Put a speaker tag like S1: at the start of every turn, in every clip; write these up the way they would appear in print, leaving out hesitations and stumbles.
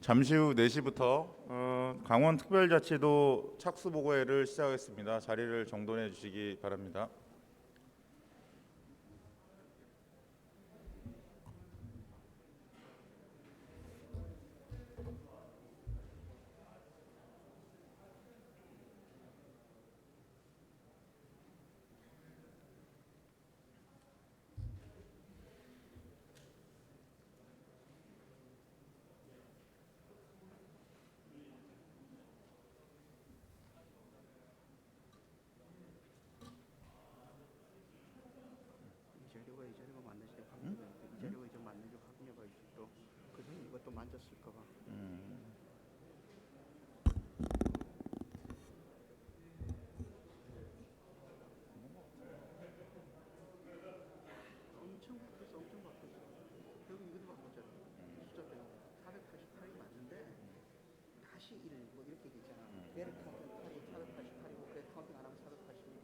S1: 잠시 후 4시부터 강원특별자치도 착수보고회를 시작하겠습니다. 자리를 정돈해 주시기 바랍니다.
S2: 이 자료가 맞는지 확인해봐야 돼. 이 자료가 맞는지 확인해봐야지. 또 그전에 이것도 만졌을까봐. 엄청 바뀌었어. 엄청 바뀌었어. 결국 이것도 바꿨잖아. 숫자 때문에 488이 맞는데 다시 1, 뭐 이렇게 얘기했잖아. 베르카트 8이 488이고 그래 카운팅 안 하면 480.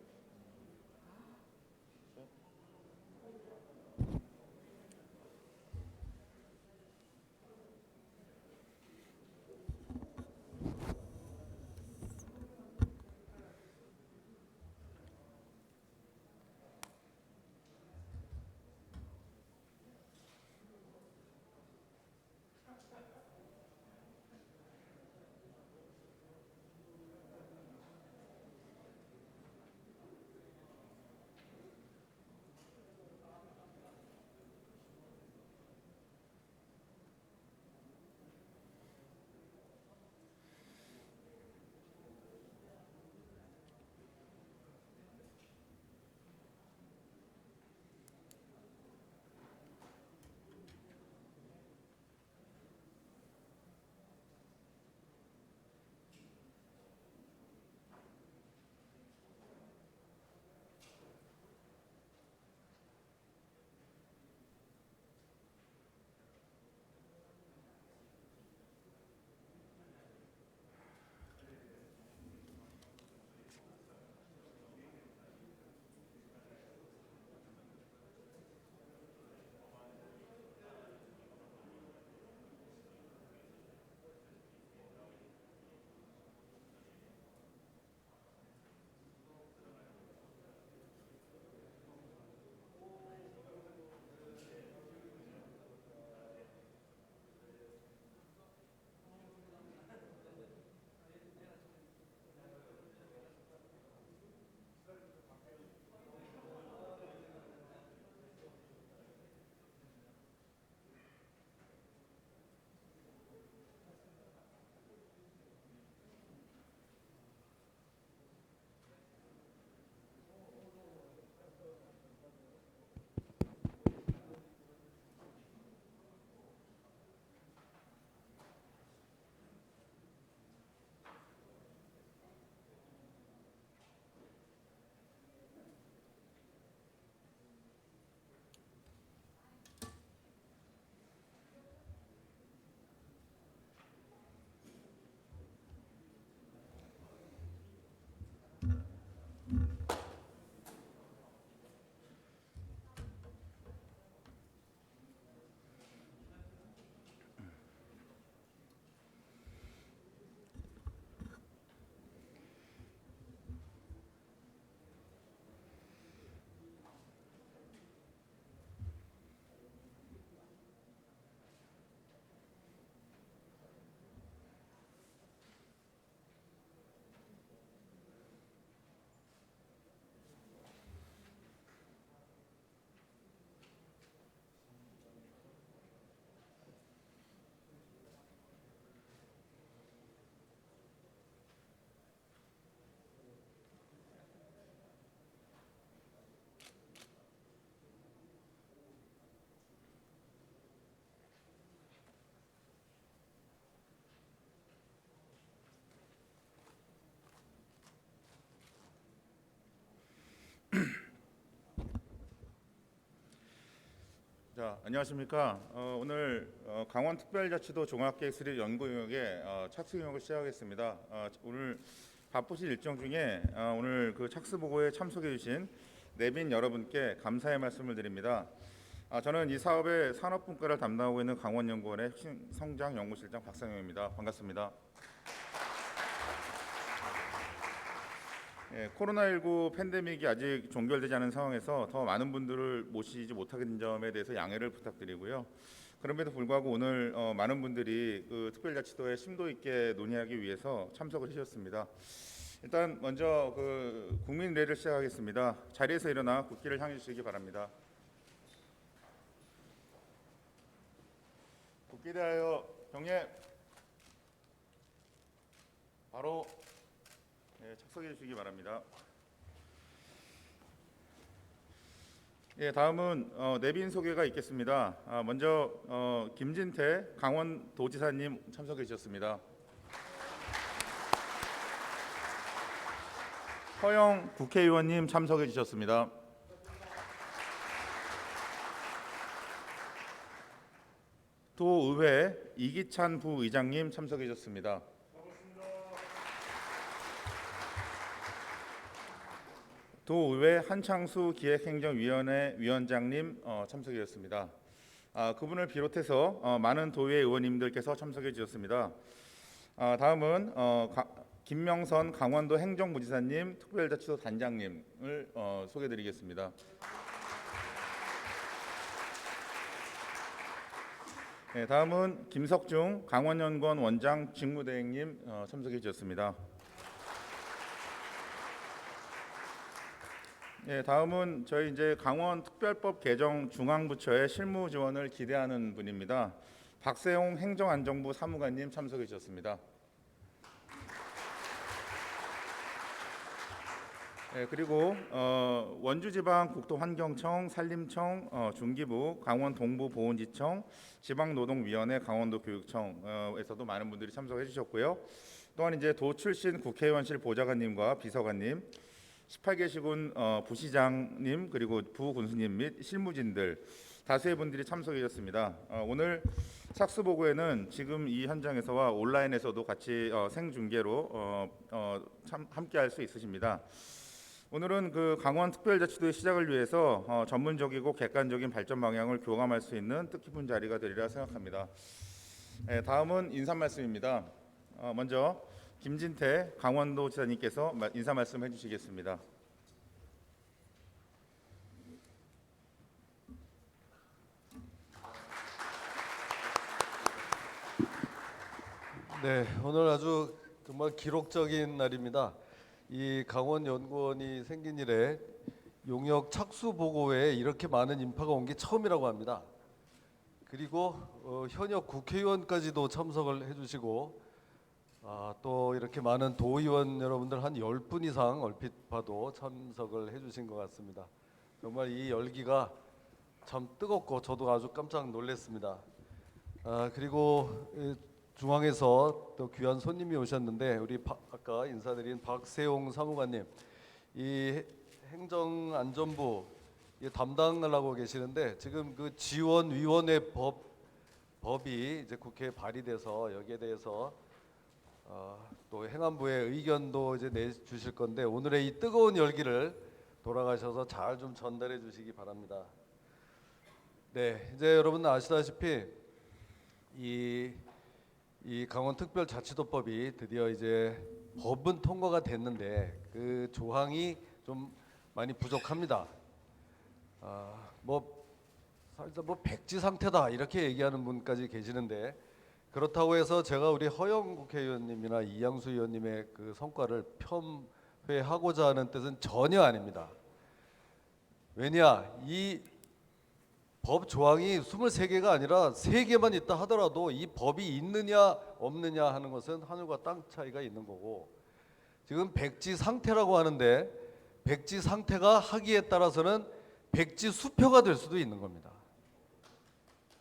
S1: 자, 안녕하십니까. 오늘 강원특별자치도 종합계획수립 연구영역의 착수영역을 시작하겠습니다. 오늘 바쁘신 일정 중에 오늘 그 착수보고에 참석해 주신 내빈 여러분께 감사의 말씀을 드립니다. 저는 이 사업의 산업분과를 담당하고 있는 강원연구원의 성장연구실장 박상영입니다. 반갑습니다. 코로나19 팬데믹이 아직 종결되지 않은 상황에서 더 많은 분들을 모시지 못하게 된 점에 대해서 양해를 부탁드리고요. 그럼에도 불구하고 오늘 많은 분들이 그 특별자치도에 심도 있게 논의하기 위해서 참석을 해주셨습니다. 일단 먼저 그 국민의례를 시작하겠습니다. 자리에서 일어나 국기를 향해 주시기 바랍니다. 국기에 대하여 경례. 바로 착석해 주시기 바랍니다. 다음은 내빈 소개가 있겠습니다. 먼저 김진태 강원도지사님 참석해 주셨습니다. 허영 국회의원님 참석해 주셨습니다. 도의회 이기찬 부의장님 참석해 주셨습니다. 도의회 한창수 기획행정위원회 위원장님 참석해 주셨습니다. 그분을 비롯해서 많은 도의회 의원님들께서 참석해 주셨습니다. 다음은 김명선 강원도 행정부지사님 특별자치도 단장님을 소개드리겠습니다. 다음은 김석중 강원연구원 원장 직무대행님 참석해 주셨습니다. 다음은 저희 이제 강원특별법 개정 중앙부처의 실무 지원을 기대하는 분입니다. 박세홍 행정안전부 사무관님 참석해 주셨습니다. 그리고 원주지방국토환경청, 산림청, 중기부, 강원동부보훈지청, 지방노동위원회, 강원도교육청에서도 많은 분들이 참석해 주셨고요. 또한 이제 도 출신 국회의원실 보좌관님과 비서관님, 18개 시군 부시장님 그리고 부군수님 및 실무진들 다수의 분들이 참석해 주셨습니다. 오늘 착수보고에는 지금 이 현장에서와 온라인에서도 같이 생중계로 함께할 수 있으십니다. 오늘은 그 강원특별자치도의 시작을 위해서 전문적이고 객관적인 발전 방향을 교감할 수 있는 뜻깊은 자리가 되리라 생각합니다. 다음은 인사 말씀입니다. 먼저 김진태 강원도 지사님께서 인사 말씀 해주시겠습니다.
S3: 네, 오늘 아주 정말 기록적인 날입니다. 이 강원연구원이 생긴 이래 용역 착수 보고회에 이렇게 많은 인파가 온 게 처음이라고 합니다. 그리고 현역 국회의원까지도 참석을 해주시고 또 이렇게 많은 도의원 여러분들 한 10분 이상 얼핏 봐도 참석을 해주신 것 같습니다. 정말 이 열기가 참 뜨겁고 저도 아주 깜짝 놀랐습니다. 그리고 중앙에서 또 귀한 손님이 오셨는데 우리 아까 인사드린 박세홍 사무관님, 이 행정안전부 담당을 하고 계시는데 지금 그 지원위원회 법이 이제 국회에 발의돼서 여기에 대해서 또 행안부의 의견도 이제 내주실 건데 오늘의 이 뜨거운 열기를 돌아가셔서 잘 좀 전달해 주시기 바랍니다. 네, 이제 여러분 아시다시피 이 강원특별자치도법이 드디어 이제 법은 통과가 됐는데 그 조항이 좀 많이 부족합니다. 살짝 백지 상태다 이렇게 얘기하는 분까지 계시는데 그렇다고 해서 제가 우리 허영 국회의원님이나 이양수 의원님의 그 성과를 폄훼하고자 하는 뜻은 전혀 아닙니다. 왜냐, 이 법 조항이 23개가 아니라 3개만 있다 하더라도 이 법이 있느냐 없느냐 하는 것은 하늘과 땅 차이가 있는 거고, 지금 백지 상태라고 하는데 백지 상태가 하기에 따라서는 백지 수표가 될 수도 있는 겁니다.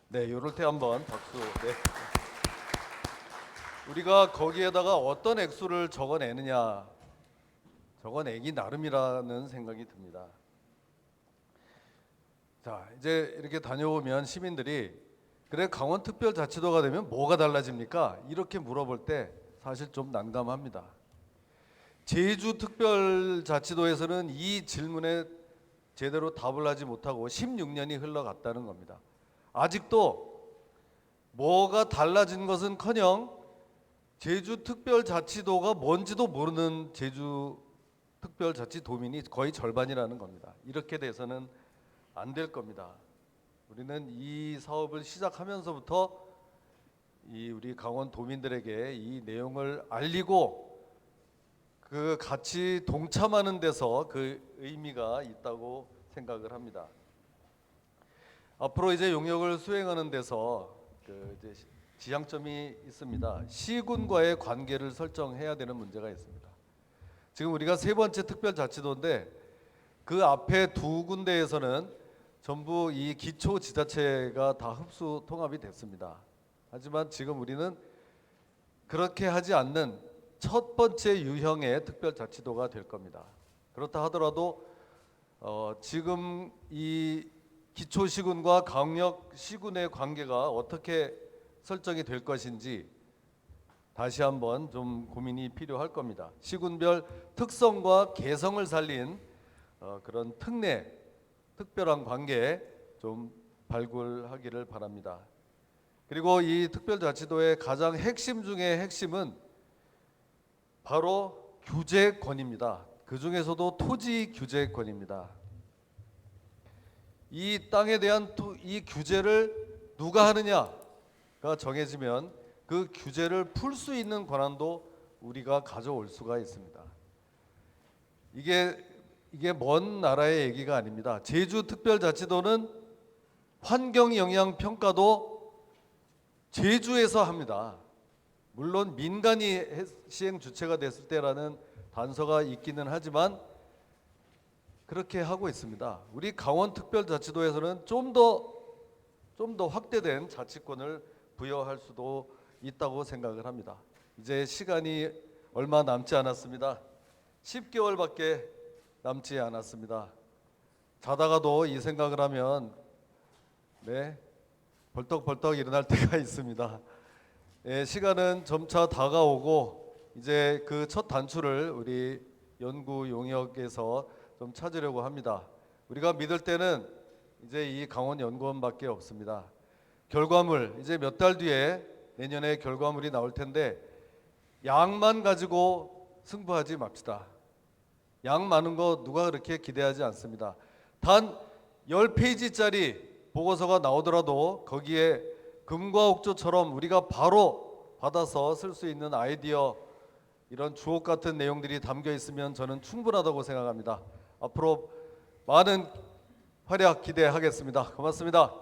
S3: 네, 이럴 때 한번 박수. 네. 우리가 거기에다가 어떤 액수를 적어내느냐, 적어내기 나름이라는 생각이 듭니다. 자, 이제 이렇게 다녀오면 시민들이 그래 강원특별자치도가 되면 뭐가 달라집니까? 이렇게 물어볼 때 사실 좀 난감합니다. 제주특별자치도에서는 이 질문에 제대로 답을 하지 못하고 16년이 흘러갔다는 겁니다. 아직도 뭐가 달라진 것은커녕 제주특별자치도가 뭔지도 모르는 제주특별자치도민이 거의 절반이라는 겁니다. 이렇게 돼서는 안 될 겁니다. 우리는 이 사업을 시작하면서부터 우리 강원 도민들에게 이 내용을 알리고 그 같이 동참하는 데서 그 의미가 있다고 생각을 합니다. 앞으로 이제 용역을 수행하는 데서 이제 지향점이 있습니다. 시군과의 관계를 설정해야 되는 문제가 있습니다. 지금 우리가 세 번째 특별자치도인데 그 앞에 두 군데에서는 전부 이 기초지자체가 다 흡수 통합이 됐습니다. 하지만 지금 우리는 그렇게 하지 않는 첫 번째 유형의 특별자치도가 될 겁니다. 그렇다 하더라도 지금 이 기초시군과 강력시군의 관계가 어떻게 설정이 될 것인지 다시 한번 좀 고민이 필요할 겁니다. 시군별 특성과 개성을 살린 그런 특별한 관계 좀 발굴하기를 바랍니다. 그리고 이 특별자치도의 가장 핵심 중의 핵심은 바로 규제권입니다. 그 중에서도 토지 규제권입니다. 이 땅에 대한 이 규제를 누가 하느냐가 정해지면 그 규제를 풀 수 있는 권한도 우리가 가져올 수가 있습니다. 이게 먼 나라의 얘기가 아닙니다. 제주특별자치도는 환경영향평가도 제주에서 합니다. 물론 민간이 시행 주체가 됐을 때라는 단서가 있기는 하지만 그렇게 하고 있습니다. 우리 강원특별자치도에서는 좀 더 확대된 자치권을 부여할 수도 있다고 생각을 합니다. 이제 시간이 얼마 남지 않았습니다. 10개월밖에 남지 않았습니다. 자다가도 이 생각을 하면 벌떡벌떡 일어날 때가 있습니다. 시간은 점차 다가오고 이제 그 첫 단추를 우리 연구 용역에서 좀 찾으려고 합니다. 우리가 믿을 때는 이제 이 강원연구원밖에 없습니다. 결과물 이제 몇 달 뒤에 내년에 결과물이 나올 텐데 양만 가지고 승부하지 맙시다. 양 많은 거 누가 그렇게 기대하지 않습니다. 단 10페이지짜리 보고서가 나오더라도 거기에 금과 옥조처럼 우리가 바로 받아서 쓸 수 있는 아이디어 이런 주옥 같은 내용들이 담겨 있으면 저는 충분하다고 생각합니다. 앞으로 많은 활약 기대하겠습니다. 고맙습니다.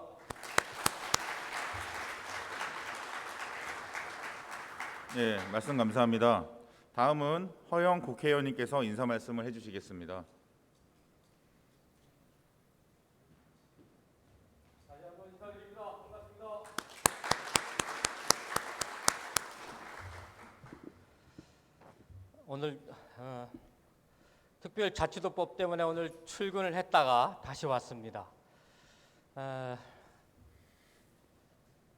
S1: 네, 말씀 감사합니다. 다음은 허영 국회의원님께서 인사 말씀을 해주시겠습니다.
S4: 다시 한번 인사드립니다. 반갑습니다. 오늘 특별자치도법 때문에 오늘 출근을 했다가 다시 왔습니다.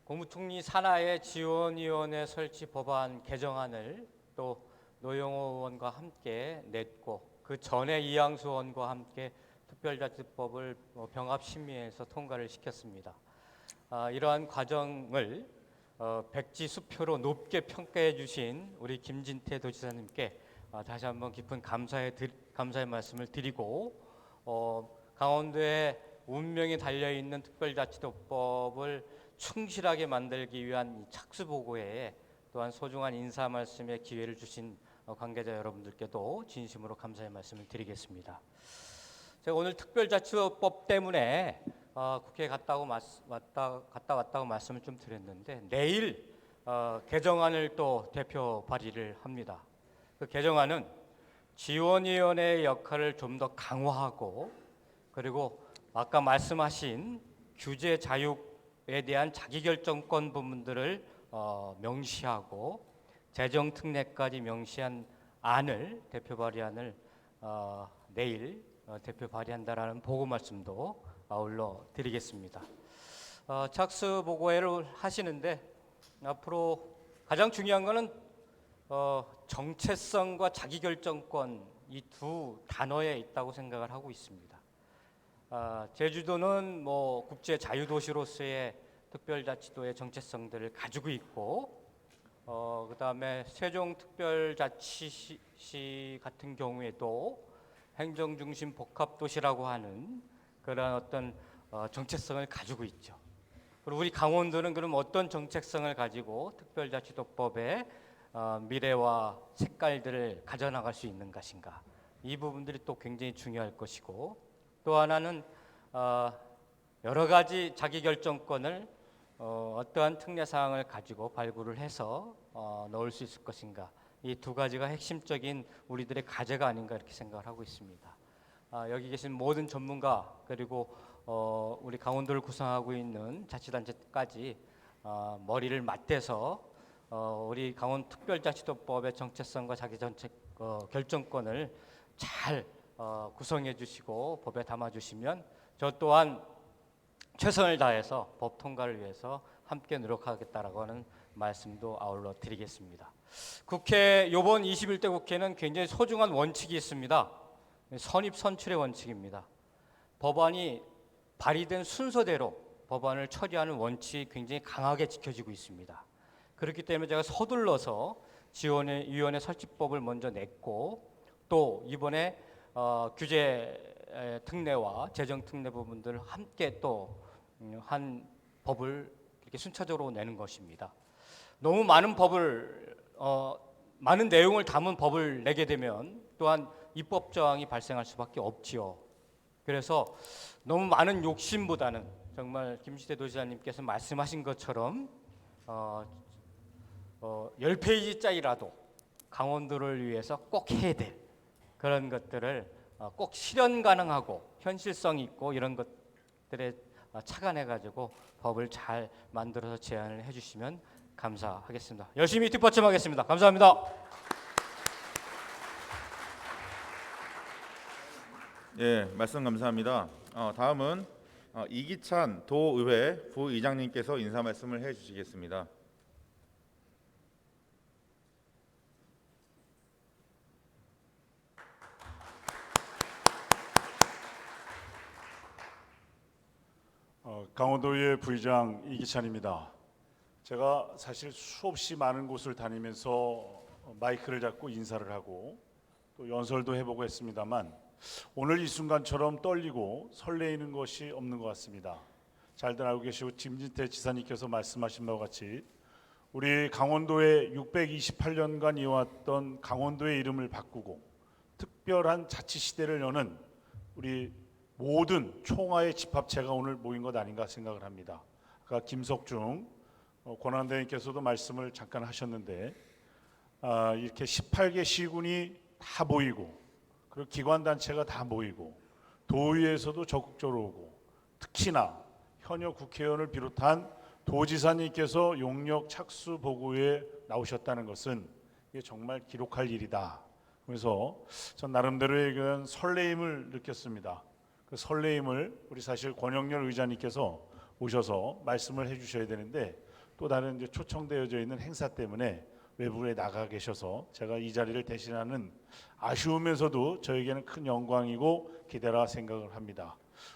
S4: 국무총리 산하의 지원위원회 설치 법안 개정안을 또 노영호 의원과 함께 냈고 그 전에 이양수 의원과 함께 특별자치법을 병합심의해서 통과를 시켰습니다. 이러한 과정을 백지수표로 높게 평가해 주신 우리 김진태 도지사님께 다시 한번 깊은 감사의 말씀을 드리고 강원도의 운명이 달려있는 특별자치도법을 충실하게 만들기 위한 착수보고회에 또한 소중한 인사 말씀의 기회를 주신 관계자 여러분들께도 진심으로 감사의 말씀을 드리겠습니다. 제가 오늘 특별자치도법 때문에 국회에 갔다 왔다고 말씀을 좀 드렸는데 내일 개정안을 또 대표 발의를 합니다. 그 개정안은 지원위원회의 역할을 좀 더 강화하고 그리고 아까 말씀하신 규제 자유에 대한 자기결정권 부분들을 명시하고 재정 특례까지 명시한 안을 대표 발의안을 내일 대표 발의한다라는 보고 말씀도 아울러 드리겠습니다. 착수 보고회를 하시는데 앞으로 가장 중요한 것은 정체성과 자기결정권 이 두 단어에 있다고 생각을 하고 있습니다. 제주도는 뭐 국제 자유도시로서의 특별자치도의 정체성들을 가지고 있고, 그다음에 세종특별자치시 같은 경우에도 행정중심 복합도시라고 하는 그런 어떤 정체성을 가지고 있죠. 그리고 우리 강원도는 그럼 어떤 정체성을 가지고 특별자치도법의 미래와 색깔들을 가져나갈 수 있는 것인가? 이 부분들이 또 굉장히 중요할 것이고, 또 하나는 여러 가지 자기결정권을 어떠한 특례 사항을 가지고 발굴을 해서 넣을 수 있을 것인가? 이 두 가지가 핵심적인 우리들의 과제가 아닌가 이렇게 생각을 하고 있습니다. 여기 계신 모든 전문가 그리고 우리 강원도를 구성하고 있는 자치단체까지 머리를 맞대서 우리 강원특별자치도법의 정체성과 자기정책 결정권을 잘 구성해 주시고 법에 담아 주시면 저 또한 최선을 다해서 법 통과를 위해서 함께 노력하겠다라고 하는 말씀도 아울러 드리겠습니다. 국회 이번 21대 국회는 굉장히 소중한 원칙이 있습니다. 선입 선출의 원칙입니다. 법안이 발의된 순서대로 법안을 처리하는 원칙이 굉장히 강하게 지켜지고 있습니다. 그렇기 때문에 제가 서둘러서 지원위원회 설치법을 먼저 냈고, 또 이번에 규제 특례와 재정 특례 부분들을 함께 또 한 법을 이렇게 순차적으로 내는 것입니다. 너무 많은 법을 많은 내용을 담은 법을 내게 되면 또한 입법 저항이 발생할 수밖에 없지요. 그래서 너무 많은 욕심보다는 정말 김시대 도지사님께서 말씀하신 것처럼 10페이지짜리라도 강원도를 위해서 꼭 해야 될 그런 것들을 꼭 실현 가능하고 현실성 있고 이런 것들에 착안해가지고 법을 잘 만들어서 제안을 해주시면 감사하겠습니다. 열심히 뒷받침하겠습니다. 감사합니다.
S1: 예, 말씀 감사합니다. 다음은 이기찬 도의회 부의장님께서 인사 말씀을 해주시겠습니다.
S5: 강원도의 부의장 이기찬입니다. 제가 사실 수없이 많은 곳을 다니면서 마이크를 잡고 인사를 하고 또 연설도 해보고 했습니다만 오늘 이 순간처럼 떨리고 설레이는 것이 없는 것 같습니다. 잘들 알고 계시고 김진태 지사님께서 말씀하신 바와 같이 우리 강원도에 628년간 이어왔던 강원도의 이름을 바꾸고 특별한 자치 시대를 여는 우리 모든 총화의 집합체가 오늘 모인 것 아닌가 생각을 합니다. 아까 김석중 권한대행께서도 말씀을 잠깐 하셨는데 이렇게 18개 시군이 다 모이고 그리고 기관단체가 다 모이고 도의회에서도 적극적으로 오고 특히나 현역 국회의원을 비롯한 도지사님께서 용역 착수 보고에 나오셨다는 것은 이게 정말 기록할 일이다. 그래서 전 나름대로의 그런 설레임을 느꼈습니다. 그 설레임을 우리 사실 권영렬 의장님께서 오셔서 말씀을 해주셔야 되는데 또 다른 이제 초청되어져 있는 행사 때문에 외부에 나가 계셔서 제가 이 자리를 대신하는 아쉬우면서도 저에게는 큰 영광이고 기대라 생각을 합니다.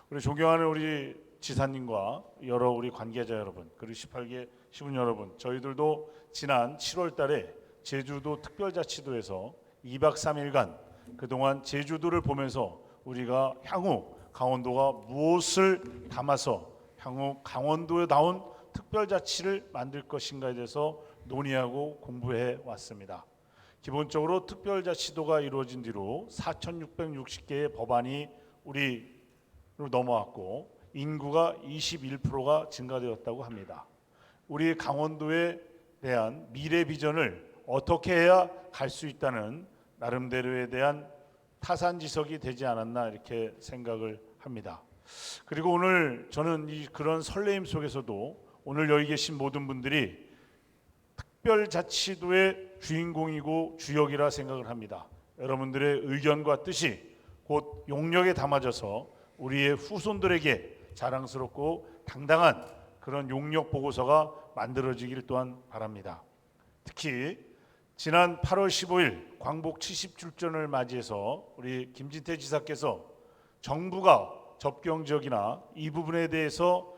S5: 우리 존경하는 우리 지사님과 여러 우리 관계자 여러분 그리고 18개 시군 여러분, 저희들도 지난 7월 달에 제주도 특별자치도에서 2박 3일간 그동안 제주도를 보면서 우리가 향후 강원도가 무엇을 담아서 향후 강원도에 나온 특별자치를 만들 것인가에 대해서 논의하고 공부해 왔습니다. 기본적으로 특별자치도가 이루어진 뒤로 4,660개의 법안이 우리로 넘어왔고 인구가 21%가 증가되었다고 합니다. 우리 강원도에 대한 미래 비전을 어떻게 해야 갈 수 있다는 나름대로에 대한 타산지석이 되지 않았나 이렇게 생각을 합니다. 그리고 오늘 저는 그런 설레임 속에서도 오늘 여기 계신 모든 분들이 특별자치도의 주인공이고 주역이라 생각을 합니다. 여러분들의 의견과 뜻이 곧 용역에 담아져서 우리의 후손들에게 자랑스럽고 당당한 그런 용역 보고서가 만들어지길 또한 바랍니다. 특히 지난 8월 15일 광복 70주년을 맞이해서 우리 김진태 지사께서 정부가 접경 지역이나 이 부분에 대해서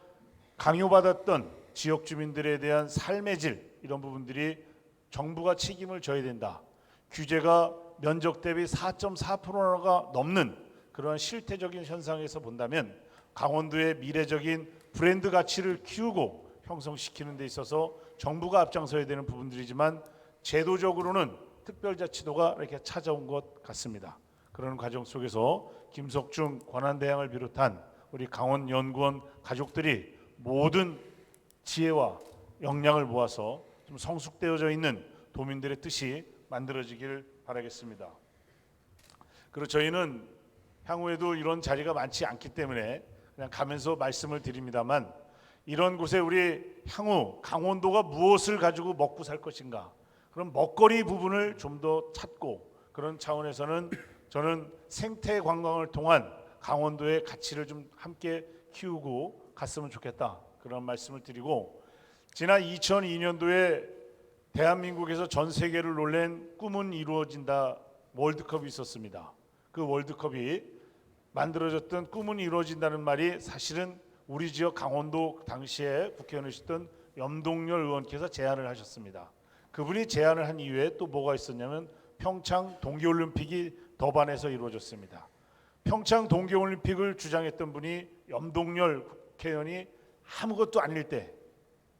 S5: 강요받았던 지역 주민들에 대한 삶의 질 이런 부분들이 정부가 책임을 져야 된다. 규제가 면적 대비 4.4%가 넘는 그런 실태적인 현상에서 본다면 강원도의 미래적인 브랜드 가치를 키우고 형성시키는 데 있어서 정부가 앞장서야 되는 부분들이지만 제도적으로는 특별자치도가 이렇게 찾아온 것 같습니다. 그런 과정 속에서 김석중 권한대행을 비롯한 우리 강원연구원 가족들이 모든 지혜와 역량을 모아서 좀 성숙되어져 있는 도민들의 뜻이 만들어지길 바라겠습니다. 그리고 저희는 향후에도 이런 자리가 많지 않기 때문에 그냥 가면서 말씀을 드립니다만, 이런 곳에 우리 향후 강원도가 무엇을 가지고 먹고 살 것인가, 그런 먹거리 부분을 좀 더 찾고, 그런 차원에서는 저는 생태 관광을 통한 강원도의 가치를 좀 함께 키우고 갔으면 좋겠다, 그런 말씀을 드리고, 지난 2002년도에 대한민국에서 전 세계를 놀란 꿈은 이루어진다 월드컵이 있었습니다. 그 월드컵이 만들어졌던 꿈은 이루어진다는 말이 사실은 우리 지역 강원도 당시에 국회의원이셨던 염동열 의원께서 제안을 하셨습니다. 그분이 제안을 한 이유에 또 뭐가 있었냐면 평창 동계올림픽이 더반에서 이루어졌습니다. 평창 동계올림픽을 주장했던 분이 염동열 국회의원이 아무것도 아닐 때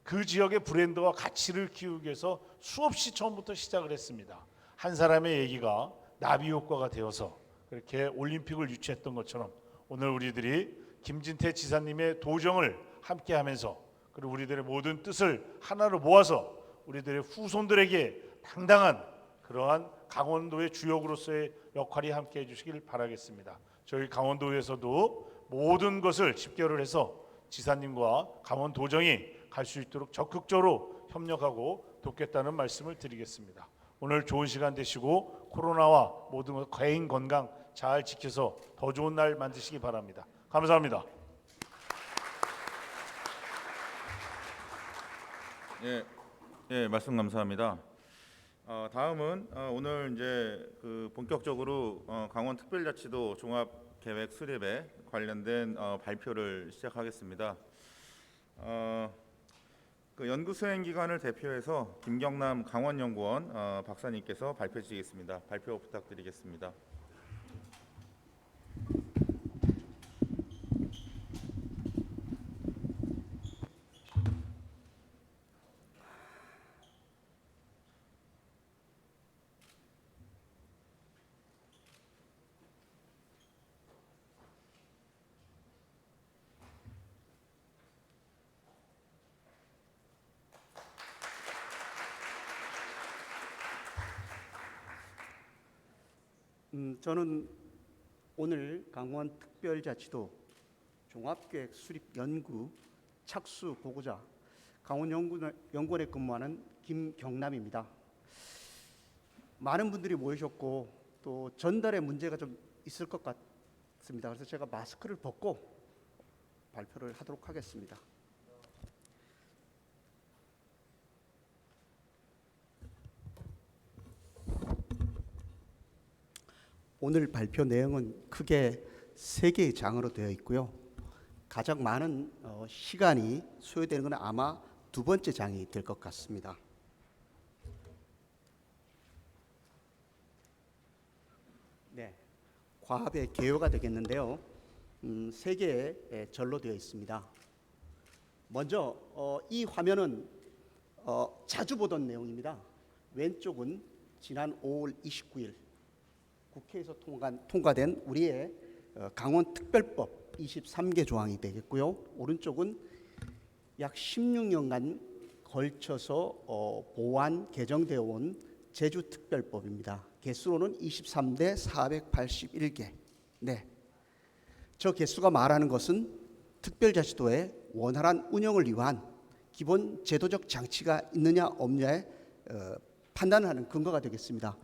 S5: 그 지역의 브랜드와 가치를 키우기 위해서 수없이 처음부터 시작을 했습니다. 한 사람의 얘기가 나비 효과가 되어서 그렇게 올림픽을 유치했던 것처럼 오늘 우리들이 김진태 지사님의 도정을 함께하면서, 그리고 우리들의 모든 뜻을 하나로 모아서 우리들의 후손들에게 당당한 그러한 강원도의 주역으로서의 역할이 함께해 주시길 바라겠습니다. 저희 강원도에서도 모든 것을 집결을 해서 지사님과 강원도정이 갈 수 있도록 적극적으로 협력하고 돕겠다는 말씀을 드리겠습니다. 오늘 좋은 시간 되시고 코로나와 모든 것 개인 건강 잘 지켜서 더 좋은 날 만드시기 바랍니다. 감사합니다.
S1: 예, 말씀 감사합니다. 다음은 오늘 이제 본격적으로 강원특별자치도 종합계획 수립에 관련된 발표를 시작하겠습니다. 연구 수행 기관을 대표해서 김경남 강원연구원 박사님께서 발표 주시겠습니다. 발표 부탁드리겠습니다.
S2: 저는 오늘 강원특별자치도 종합계획 수립 연구 착수 보고자 강원연구원에 근무하는 김경남입니다. 많은 분들이 모이셨고 또 전달에 문제가 좀 있을 것 같습니다. 그래서 제가 마스크를 벗고 발표를 하도록 하겠습니다. 오늘 발표 내용은 크게 3개의 장으로 되어 있고요. 가장 많은 시간이 소요되는 것은 아마 2번째 장이 될 것 같습니다. 네, 과합의 개요가 되겠는데요. 3개의 절로 되어 있습니다. 먼저 이 화면은 자주 보던 내용입니다. 왼쪽은 지난 5월 29일 국회에서 통과된 우리의 강원특별법 23개 조항이 되겠고요. 오른쪽은 약 16년간 걸쳐서 보완 개정되어 온 제주특별법입니다. 개수로는 23대 481개. 네, 저 개수가 말하는 것은 특별자치도의 원활한 운영을 위한 기본 제도적 장치가 있느냐 없느냐에 판단을 하는 근거가 되겠습니다.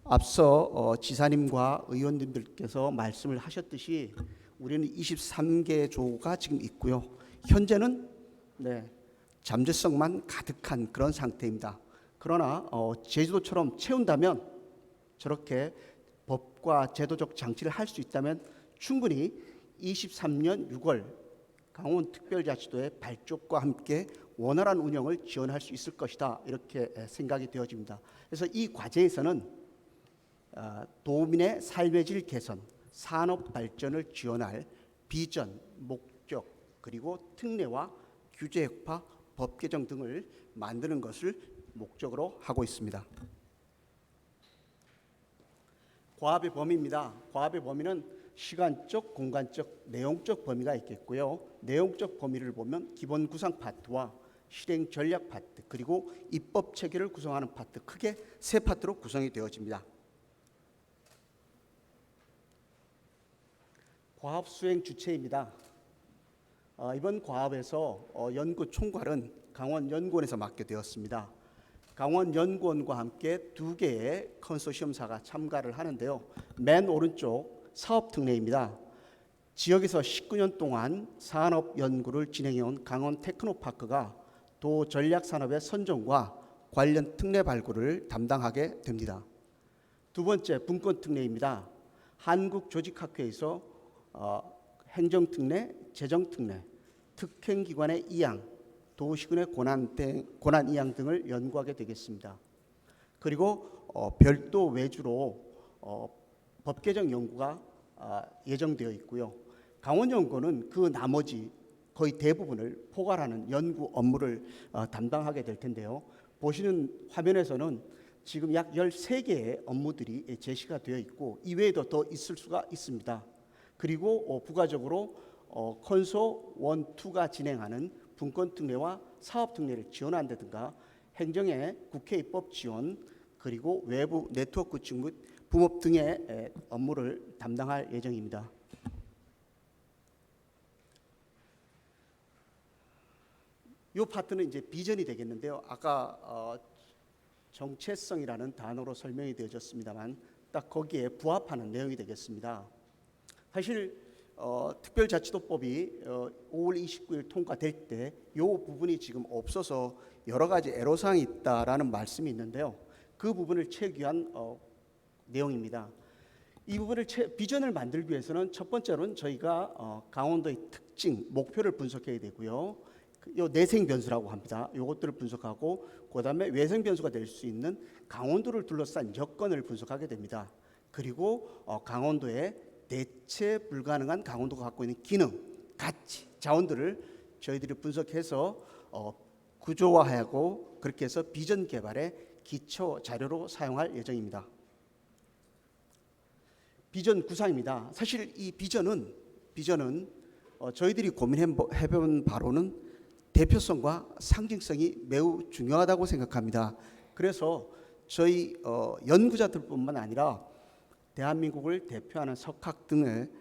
S2: 앞서 지사님과 의원님들께서 말씀을 하셨듯이 우리는 23개 조가 지금 있고요. 현재는 잠재성만 가득한 그런 상태입니다. 그러나 제주도처럼 채운다면, 저렇게 법과 제도적 장치를 할 수 있다면 충분히 23년 6월 강원특별자치도의 발족과 함께 원활한 운영을 지원할 수 있을 것이다 이렇게 생각이 되어집니다. 그래서 이 과제에서는 도민의 삶의 질 개선, 산업 발전을 지원할 비전, 목적, 그리고 특례와 규제 혁파, 법 개정 등을 만드는 것을 목적으로 하고 있습니다. 과업의 범위입니다. 과업의 범위는 시간적, 공간적, 내용적 범위가 있겠고요. 내용적 범위를 보면 기본 구상 파트와 실행 전략 파트, 그리고 입법 체계를 구성하는 파트, 크게 세 파트로 구성이 되어집니다. 과업 수행 주체입니다. 이번 과업에서 연구 총괄은 강원연구원에서 맡게 되었습니다. 강원연구원과 함께 2개의 컨소시엄사가 참가를 하는데요. 맨 오른쪽 사업 특례입니다. 지역에서 19년 동안 산업 연구를 진행해온 강원 테크노파크가 도 전략 산업의 선정과 관련 특례 발굴을 담당하게 됩니다. 두 번째 분권 특례입니다. 한국조직학회에서 행정특례, 재정특례, 특행기관의 이양, 도시군의 권한 이양 등을 연구하게 되겠습니다. 그리고 별도 외주로 법 개정 연구가 예정되어 있고요. 강원연구원은 그 나머지 거의 대부분을 포괄하는 연구 업무를 담당하게 될 텐데요. 보시는 화면에서는 지금 약 13개의 업무들이 제시가 되어 있고 이외에도 더 있을 수가 있습니다. 그리고 부가적으로 컨소 1, 2가 진행하는 분권 특례와 사업 특례를 지원한다든가 행정의 국회 입법 지원, 그리고 외부 네트워크 구축 및 붐업 등의 업무를 담당할 예정입니다. 이 파트는 이제 비전이 되겠는데요. 아까 정체성이라는 단어로 설명이 되어졌습니다만 딱 거기에 부합하는 내용이 되겠습니다. 사실 특별자치도법이 5월 29일 통과될 때 이 부분이 지금 없어서 여러 가지 애로사항이 있다라는 말씀이 있는데요. 그 부분을 채우기 위한 내용입니다. 이 부분을 비전을 만들기 위해서는 첫 번째로는 저희가 강원도의 특징, 목표를 분석해야 되고요. 요 내생 변수라고 합니다. 요것들을 분석하고 그다음에 외생 변수가 될 수 있는 강원도를 둘러싼 여건을 분석하게 됩니다. 그리고 강원도의 대체 불가능한 강원도가 갖고 있는 기능, 가치, 자원들을 저희들이 분석해서 구조화하고 그렇게 해서 비전 개발의 기초 자료로 사용할 예정입니다. 비전 구상입니다. 사실 이 비전은 저희들이 고민해본 바로는 대표성과 상징성이 매우 중요하다고 생각합니다. 그래서 저희 연구자들뿐만 아니라 대한민국을 대표하는 석학 등을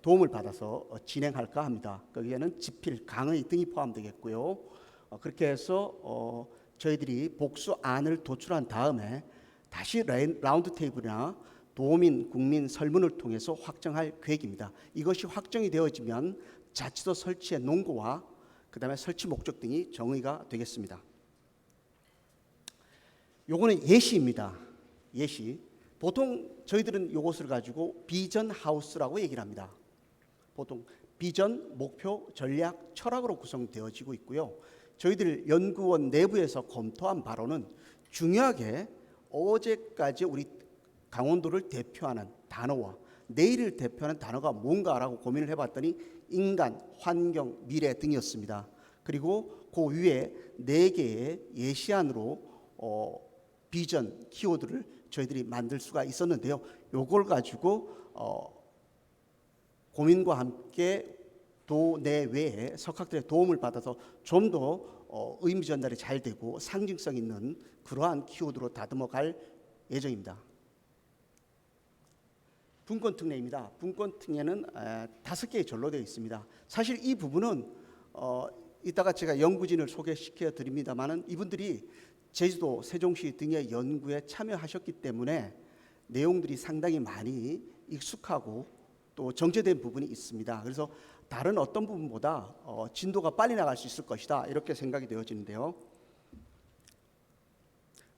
S2: 도움을 받아서 진행할까 합니다. 거기에는 지필, 강의 등이 포함되겠고요. 그렇게 해서 저희들이 복수안을 도출한 다음에 다시 라운드 테이블이나 도민, 국민 설문을 통해서 확정할 계획입니다. 이것이 확정이 되어지면 자치도 설치의 논거와 그다음에 설치 목적 등이 정의가 되겠습니다. 요거는 예시입니다. 예시. 보통 저희들은 이것을 가지고 비전 하우스라고 얘기를 합니다. 보통 비전, 목표, 전략, 철학으로 구성되어지고 있고요. 저희들 연구원 내부에서 검토한 바로는 중요하게 어제까지 우리 강원도를 대표하는 단어와 내일을 대표하는 단어가 뭔가라고 고민을 해봤더니 인간, 환경, 미래 등이었습니다. 그리고 그 위에 4개의 예시안으로 비전, 키워드를 저희들이 만들 수가 있었는데요. 요걸 가지고 고민과 함께 도내외에 석학들의 도움을 받아서 좀 더 의미 전달이 잘 되고 상징성 있는 그러한 키워드로 다듬어 갈 예정입니다. 분권 특례입니다. 분권 특례는 5개의 절로 되어 있습니다. 사실 이 부분은 이따가 제가 연구진을 소개시켜 드립니다만은 이분들이 제주도, 세종시 등의 연구에 참여하셨기 때문에 내용들이 상당히 많이 익숙하고 또 정제된 부분이 있습니다. 그래서 다른 어떤 부분보다 진도가 빨리 나갈 수 있을 것이다 이렇게 생각이 되어지는데요.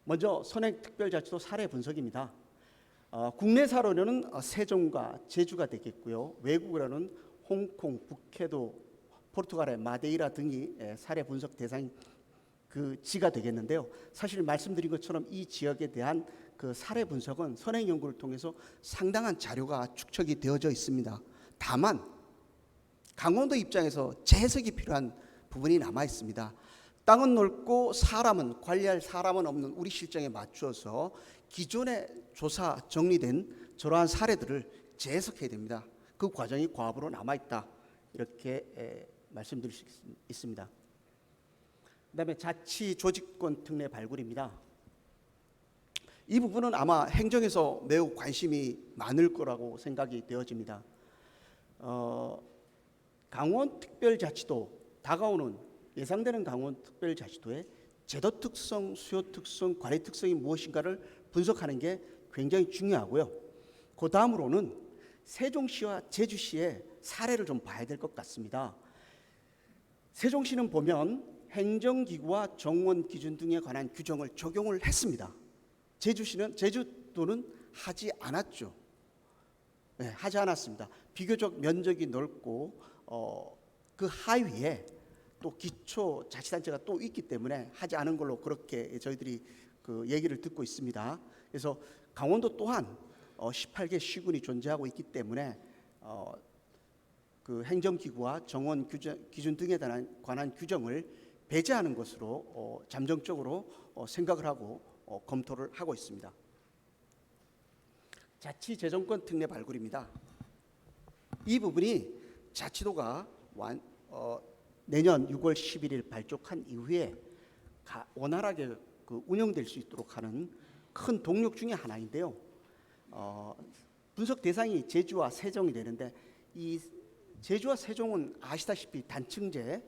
S2: 먼저 선행특별자치도 사례 분석입니다. 국내사로는 세종과 제주가 되겠고요. 외국으로는 홍콩, 북해도, 포르투갈의 마데이라 등이 사례 분석 대상 그 지가 되겠는데요. 사실 말씀드린 것처럼 이 지역에 대한 그 사례 분석은 선행 연구를 통해서 상당한 자료가 축적이 되어져 있습니다. 다만 강원도 입장에서 재해석이 필요한 부분이 남아 있습니다. 땅은 넓고 사람은 관리할 사람은 없는 우리 실정에 맞추어서 기존에 조사 정리된 저러한 사례들을 재해석해야 됩니다. 그 과정이 과업으로 남아 있다. 이렇게 말씀드릴 수 있습니다. 그다음에 자치 조직권 특례 발굴입니다. 이 부분은 아마 행정에서 매우 관심이 많을 거라고 생각이 되어집니다. 강원특별자치도 다가오는 예상되는 강원특별자치도의 제도 특성, 수요 특성, 관리 특성이 무엇인가를 분석하는 게 굉장히 중요하고요. 그 다음으로는 세종시와 제주시의 사례를 좀 봐야 될 것 같습니다. 세종시는 보면 행정기구와 정원 기준 등에 관한 규정을 적용을 했습니다. 제주도는 하지 않았죠. 네, 하지 않았습니다. 비교적 면적이 넓고 그 하위에 또 기초자치단체가 또 있기 때문에 하지 않은 걸로 그렇게 저희들이 그 얘기를 듣고 있습니다. 그래서 강원도 또한 18개 시군이 존재하고 있기 때문에 그 행정기구와 정원 기준 등에 관한 규정을 배제하는 것으로 잠정적으로 생각을 하고 검토를 하고 있습니다. 자치재정권 특례 발굴입니다. 이 부분이 자치도가 내년 6월 11일 발족한 이후에 원활하게 그 운영될 수 있도록 하는 큰 동력 중에 하나인데요. 분석 대상이 제주와 세종이 되는데 이 제주와 세종은 아시다시피 단층제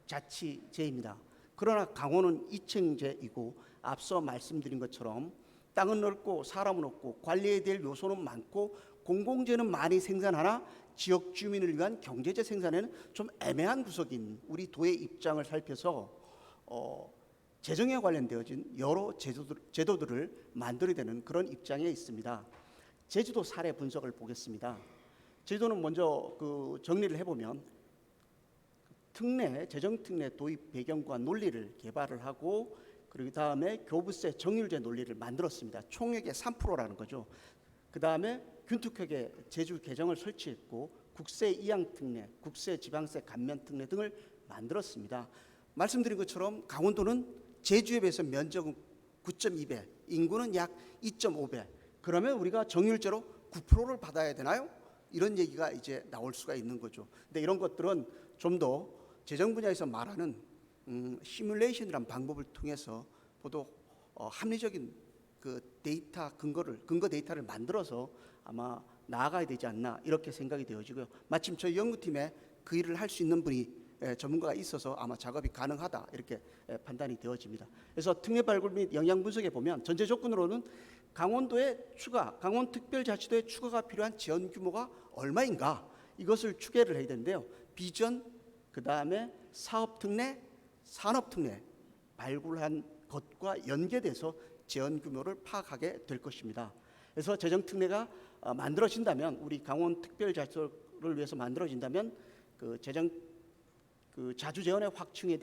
S2: 특별자치제입니다. 그러나 강원은 이층제이고 앞서 말씀드린 것처럼 땅은 넓고 사람은 없고 관리해야 될 요소는 많고 공공재는 많이 생산하나 지역 주민을 위한 경제재 생산에는 좀 애매한 구석인 우리 도의 입장을 살펴서 재정에 관련되어진 여러 제도들을 만들어야 되는 그런 입장에 있습니다. 제주도 사례 분석을 보겠습니다. 제주도는 먼저 그 정리를 해보면 재정특례 도입 배경과 논리를 개발을 하고 그리고 다음에 교부세 정률제 논리를 만들었습니다. 총액의 3%라는 거죠. 그 다음에 균특하게 제주 개정을 설치했고 국세 이양특례, 국세 지방세 감면특례 등을 만들었습니다. 말씀드린 것처럼 강원도는 제주에 비해서 면적은 9.2배, 인구는 약 2.5배. 그러면 우리가 정률제로 9%를 받아야 되나요? 이런 얘기가 이제 나올 수가 있는 거죠. 근데 이런 것들은 좀 더 재정 분야에서 말하는 시뮬레이션이라는 방법을 통해서 보다 합리적인 그 근거 데이터를 만들어서 아마 나아가야 되지 않나 이렇게 생각이 되어지고요. 마침 저희 연구팀에 그 일을 할 수 있는 분이 전문가가 있어서 아마 작업이 가능하다 이렇게 판단이 되어집니다. 그래서 특례 발굴 및 영향 분석에 보면 전제 조건으로는 강원특별자치도의 추가가 필요한 지원 규모가 얼마인가 이것을 추계를 해야 되는데요. 비전, 그 다음에 사업특례, 산업특례 발굴한 것과 연계돼서 지원 규모를 파악하게 될 것입니다. 그래서 재정특례가 만들어진다면 우리 강원특별자치도를 위해서 만들어진다면 그 자주재원의 확충에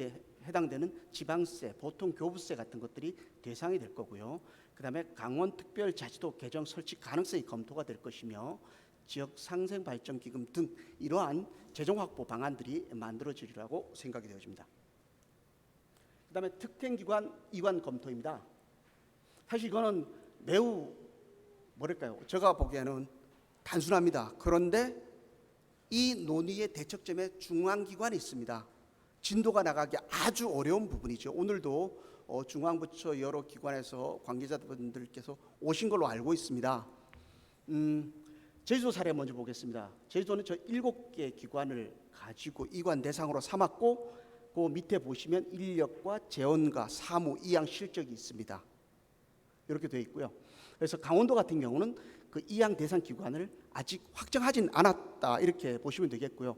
S2: 해당되는 지방세, 보통 교부세 같은 것들이 대상이 될 거고요. 그다음에 강원특별자치도 개정 설치 가능성이 검토가 될 것이며 지역 상생 발전 기금 등 이러한 재정 확보 방안들이 만들어지리라고 생각이 되어집니다. 그다음에 특정기관 이관 검토입니다. 사실 이거는 매우 제가 보기에는 단순합니다. 그런데 이 논의의 대척점에 중앙기관이 있습니다. 진도가 나가기 아주 어려운 부분이죠. 오늘도 중앙부처 여러 기관에서 관계자분들께서 오신 걸로 알고 있습니다. 제주도 사례 먼저 보겠습니다. 제주도는 저 7개 기관을 가지고 이관 대상으로 삼았고 그 밑에 보시면 인력과 재원과 사무, 이양 실적이 있습니다. 이렇게 되어 있고요. 그래서 강원도 같은 경우는 그 이양 대상 기관을 아직 확정하진 않았다 이렇게 보시면 되겠고요.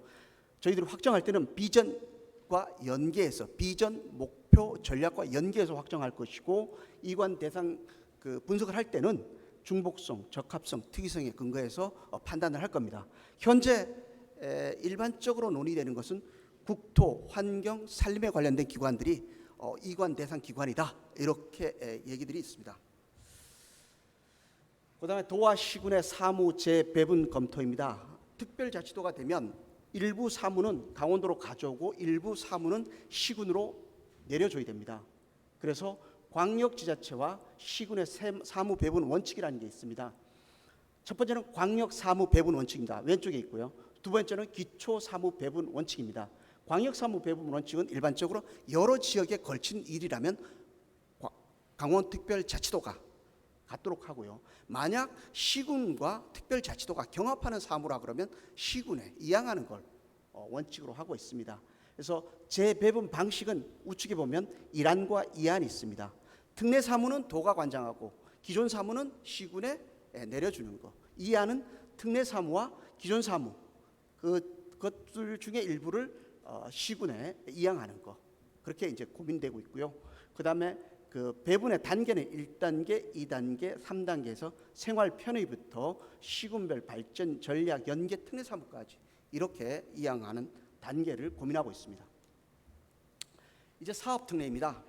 S2: 저희들이 확정할 때는 비전과 연계해서 비전, 목표, 전략과 연계해서 확정할 것이고 이관 대상 그 분석을 할 때는 중복성, 적합성, 특이성에 근거해서 판단을 할 겁니다. 현재 일반적으로 논의되는 것은 국토, 환경, 산림에 관련된 기관들이 이관 대상 기관이다, 이렇게 얘기들이 있습니다. 그다음에 도와 시군의 사무 재배분 검토입니다. 특별자치도가 되면 일부 사무는 강원도로 가져오고 일부 사무는 시군으로 내려줘야 됩니다. 그래서 광역지자체와 시군의 사무 배분 원칙이라는 게 있습니다. 첫 번째는 광역 사무 배분 원칙입니다. 왼쪽에 있고요. 두 번째는 기초 사무 배분 원칙입니다. 광역 사무 배분 원칙은 일반적으로 여러 지역에 걸친 일이라면 강원특별자치도가 갖도록 하고요. 만약 시군과 특별자치도가 경합하는 사무라 그러면 시군에 이양하는 걸 원칙으로 하고 있습니다. 그래서 재배분 방식은 우측에 보면 일안과 이안이 있습니다. 특례 사무는 도가 관장하고 기존 사무는 시군에 내려주는 거. 이안은 특례 사무와 기존 사무 그것들 중에 일부를 시군에 이양하는 거. 그렇게 이제 고민되고 있고요. 그다음에 그 배분의 단계는 1단계, 2단계, 3단계에서 생활 편의부터 시군별 발전 전략 연계 특례 사무까지 이렇게 이양하는 단계를 고민하고 있습니다. 이제 사업 특례입니다.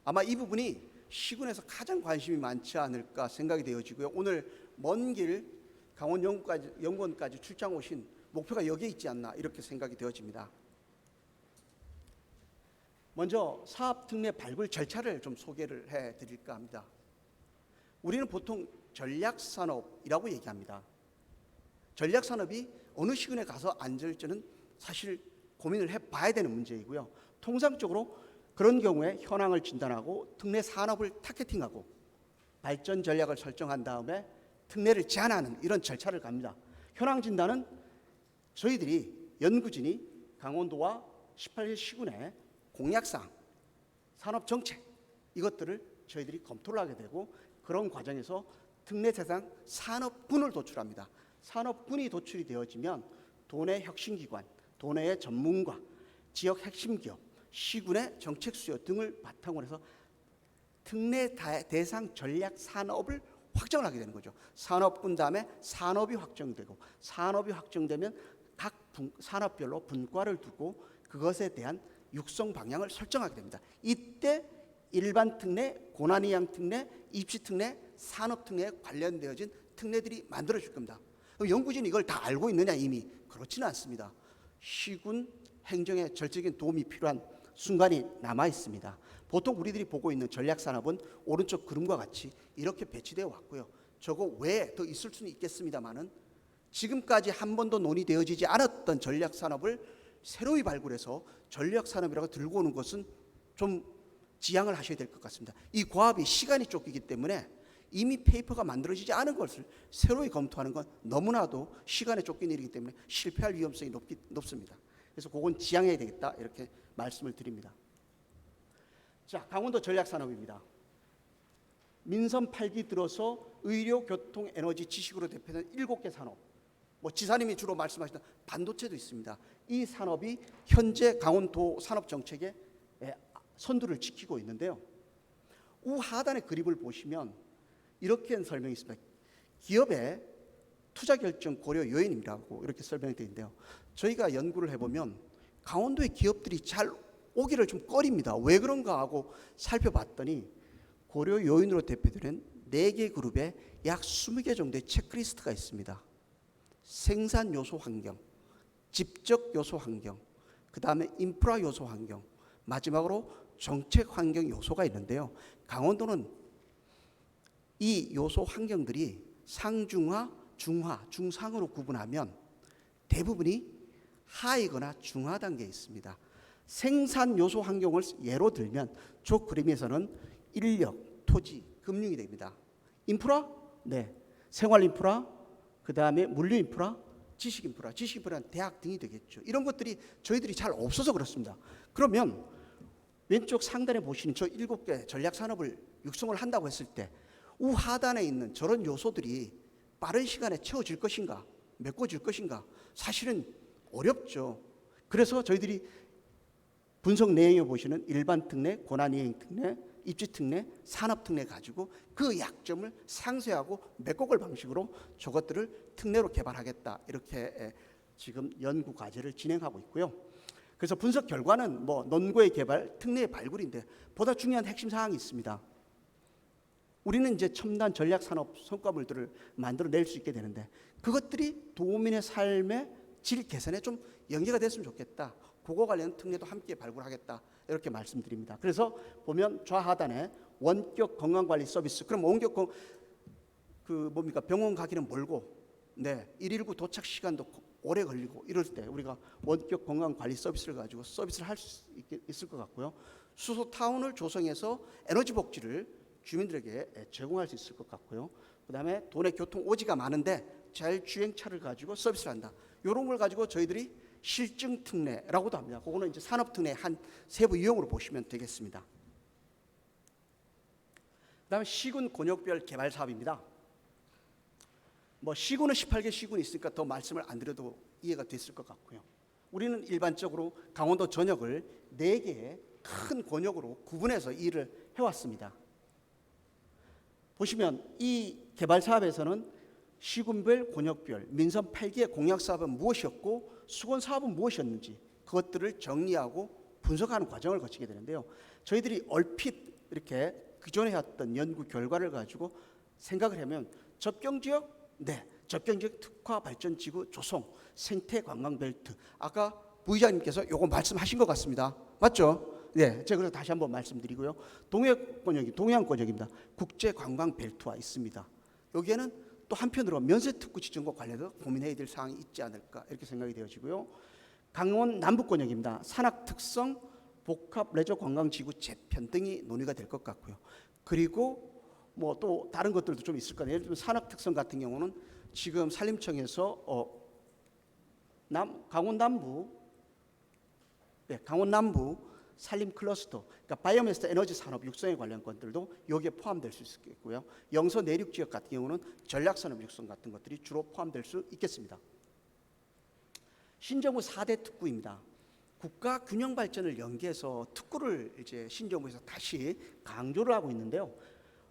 S2: 아마 이 부분이 시군에서 가장 관심이 많지 않을까 생각이 되어지고요. 오늘 먼 길 강원 연구원까지 출장 오신 목표가 여기에 있지 않나 이렇게 생각이 되어집니다. 먼저 사업 특례 발굴 절차를 좀 소개를 해드릴까 합니다. 우리는 보통 전략산업이라고 얘기합니다. 전략산업이 어느 시군에 가서 앉을지는 사실 고민을 해봐야 되는 문제이고요. 통상적으로 그런 경우에 현황을 진단하고 특례 산업을 타겟팅하고 발전 전략을 설정한 다음에 특례를 제한하는 이런 절차를 갑니다. 현황 진단은 저희들이 연구진이 강원도와 18개 시군의 공약사항, 산업정책 이것들을 저희들이 검토를 하게 되고 그런 과정에서 특례 대상 산업군을 도출합니다. 산업군이 도출이 되어지면 도내 혁신기관, 도내의 전문가, 지역 핵심기업, 시군의 정책 수요 등을 바탕으로 해서 특례 대상 전략 산업을 확정을 하게 되는 거죠. 산업군 다음에 산업이 확정되고 산업이 확정되면 각 산업별로 분과를 두고 그것에 대한 육성 방향을 설정하게 됩니다. 이때 일반 특례, 고난이양 특례, 입시 특례, 산업 특례에 관련되어진 특례들이 만들어질 겁니다. 연구진이 이걸 다 알고 있느냐 이미 그렇지는 않습니다. 시군 행정에 절적인 도움이 필요한 순간이 남아 있습니다. 보통 우리들이 보고 있는 전략산업은 오른쪽 그림과 같이 이렇게 배치되어 왔고요. 저거 외에 더 있을 수는 있겠습니다만은 지금까지 한 번도 논의되어지지 않았던 전략산업을 새로이 발굴해서 전략산업이라고 들고 오는 것은 좀 지양을 하셔야 될 것 같습니다. 이 과업이 시간이 쫓기기 때문에 이미 페이퍼가 만들어지지 않은 것을 새로이 검토하는 건 너무나도 시간에 쫓긴 일이기 때문에 실패할 위험성이 높습니다. 그래서 그건 지양해야 되겠다 이렇게 말씀을 드립니다. 자, 강원도 전략산업입니다. 민선 8기 들어서 의료, 교통, 에너지, 지식으로 대표되는 7개 산업, 지사님이 주로 말씀하시던 반도체도 있습니다. 이 산업이 현재 강원도 산업정책의 선두를 지키고 있는데요. 우하단의 그림을 보시면 이렇게 설명이 있습니다. 기업의 투자 결정 고려 요인이라고 이렇게 설명이 되어 있는데요. 저희가 연구를 해보면 강원도의 기업들이 잘 오기를 좀 꺼립니다. 왜 그런가 하고 살펴봤더니 고려 요인으로 대표되는 4개 그룹에 약 20개 정도의 체크리스트가 있습니다. 생산 요소 환경, 집적 요소 환경, 그 다음에 인프라 요소 환경, 마지막으로 정책 환경 요소가 있는데요. 강원도는 이 요소 환경들이 상중하, 중하, 중상으로 구분하면 대부분이 하이거나 중하 단계에 있습니다. 생산 요소 환경을 예로 들면 저 그림에서는 인력, 토지, 금융이 됩니다. 인프라? 네. 생활 인프라, 그 다음에 물류 인프라, 지식 인프라, 지식 인프라는 대학 등이 되겠죠. 이런 것들이 저희들이 잘 없어서 그렇습니다. 그러면 왼쪽 상단에 보시는 저 7개 전략 산업을 육성을 한다고 했을 때 우하단에 있는 저런 요소들이 빠른 시간에 채워질 것인가, 메꿔질 것인가, 사실은 어렵죠. 그래서 저희들이 분석 내용에 보시는 일반 특례, 고난이행 특례, 입지특례, 산업특례 가지고 그 약점을 상쇄하고 메꿔갈 방식으로 저것들을 특례로 개발하겠다, 이렇게 지금 연구 과제를 진행하고 있고요. 그래서 분석 결과는 뭐 논고의 개발, 특례의 발굴인데 보다 중요한 핵심 사항이 있습니다. 우리는 이제 첨단 전략 산업 성과물들을 만들어낼 수 있게 되는데 그것들이 도민의 삶의 질 개선에 좀 연계가 됐으면 좋겠다. 그거 관련 특례도 함께 발굴하겠다, 이렇게 말씀드립니다. 그래서 보면 좌하단에 원격 건강관리 서비스. 그럼 원격 병원 가기는 멀고, 네, 119 도착 시간도 오래 걸리고 이럴 때 우리가 원격 건강관리 서비스를 가지고 서비스를 할 수 있을 것 같고요. 수소 타운을 조성해서 에너지 복지를 주민들에게 제공할 수 있을 것 같고요. 그다음에 도내 교통 오지가 많은데 자율주행차를 가지고 서비스를 한다. 이런 걸 가지고 저희들이 실증 특례라고도 합니다. 그거는 이제 산업 특례 한 세부 유형으로 보시면 되겠습니다. 그다음에 시군 권역별 개발 사업입니다. 뭐 시군은 18개 시군이 있으니까 더 말씀을 안 드려도 이해가 됐을 것 같고요. 우리는 일반적으로 강원도 전역을 4개의 큰 권역으로 구분해서 일을 해왔습니다. 보시면 이 개발 사업에서는 시군별, 권역별, 민선 8개의 공약 사업은 무엇이었고 수건 사업은 무엇이었는지 그것들을 정리하고 분석하는 과정을 거치게 되는데요. 저희들이 얼핏 이렇게 기존에 했던 연구 결과를 가지고 생각을 하면 접경지역, 네, 접경지역 특화 발전지구 조성, 생태 관광 벨트. 아까 부의장님께서 요거 말씀하신 것 같습니다. 맞죠? 네, 제가 그래서 다시 한번 말씀드리고요. 동해안 권역입니다. 국제 관광 벨트화 있습니다. 여기에는 또 한편으로 면세특구 지정과 관련해서 고민해야 될 사항이 있지 않을까, 이렇게 생각이 되어지고요. 강원 남부권역입니다. 산악 특성 복합 레저 관광지구 재편 등이 논의가 될 것 같고요. 그리고 뭐 또 다른 것들도 좀 있을 거예요. 예를 들면 산악 특성 같은 경우는 지금 산림청에서 강원 남부 산림 클러스터, 그러니까 바이오매스 에너지 산업 육성에 관련 것들도 여기에 포함될 수 있겠고요. 영서 내륙 지역 같은 경우는 전략 산업 육성 같은 것들이 주로 포함될 수 있겠습니다. 신정부 4대 특구입니다. 국가 균형 발전을 연계해서 특구를 이제 신정부에서 다시 강조를 하고 있는데요.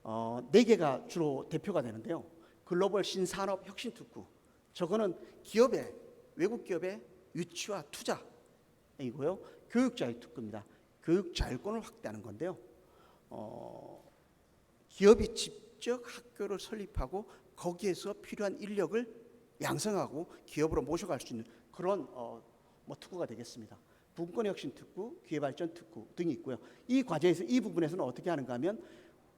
S2: 4개가 주로 대표가 되는데요. 글로벌 신산업 혁신 특구. 저거는 외국 기업의 유치와 투자이고요. 교육자유 특구입니다. 교육 자율권을 확대하는 건데요. 기업이 직접 학교를 설립하고 거기에서 필요한 인력을 양성하고 기업으로 모셔갈 수 있는 그런 특구가 되겠습니다. 분권혁신 특구, 기회발전 특구 등이 있고요. 이 과제에서 이 부분에서는 어떻게 하는가 하면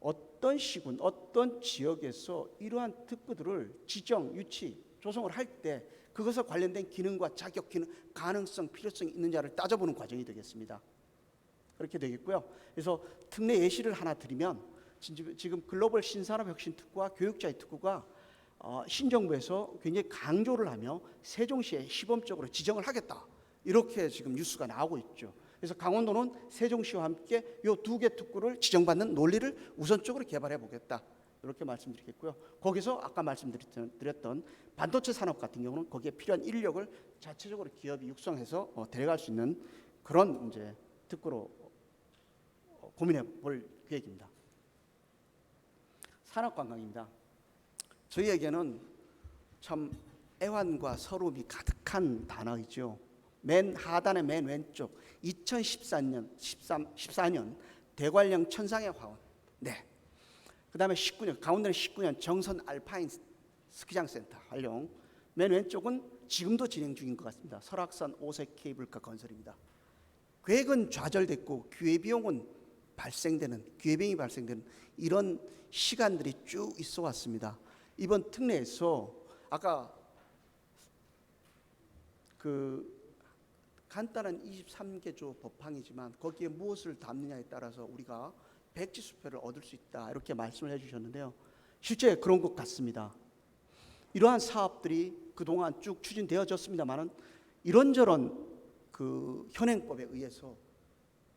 S2: 어떤 시군, 어떤 지역에서 이러한 특구들을 지정, 유치, 조성을 할 때 그것과 관련된 기능과 자격, 기능, 가능성, 필요성이 있느냐를 따져보는 과정이 되겠습니다. 그렇게 되겠고요. 그래서 특례 예시를 하나 드리면 지금 글로벌 신산업 혁신 특구와 교육자의 특구가 신정부에서 굉장히 강조를 하며 세종시에 시범적으로 지정을 하겠다, 이렇게 지금 뉴스가 나오고 있죠. 그래서 강원도는 세종시와 함께 이 2개 특구를 지정받는 논리를 우선적으로 개발해 보겠다, 이렇게 말씀드리겠고요. 거기서 아까 말씀드렸던 반도체 산업 같은 경우는 거기에 필요한 인력을 자체적으로 기업이 육성해서 데려갈 수 있는 그런 이제 특구로 고민해 볼 계획입니다. 산업관광입니다. 저희에게는 참 애환과 서름이 가득한 단어이죠. 맨 하단의 맨 왼쪽 2014년 대관령 천상의 화원. 네. 그다음에 19년 강원도는 19년 정선 알파인 스키장 센터 활용. 맨 왼쪽은 지금도 진행 중인 것 같습니다. 설악산 오색 케이블카 건설입니다. 계획은 좌절됐고 기회비용이 발생되는 이런 시간들이 쭉 있어 왔습니다. 이번 특례에서 아까 간단한 23개조 법항이지만 거기에 무엇을 담느냐에 따라서 우리가 백지 수표를 얻을 수 있다, 이렇게 말씀을 해주셨는데요. 실제 그런 것 같습니다. 이러한 사업들이 그동안 쭉 추진되어졌습니다만은 이런저런 현행법에 의해서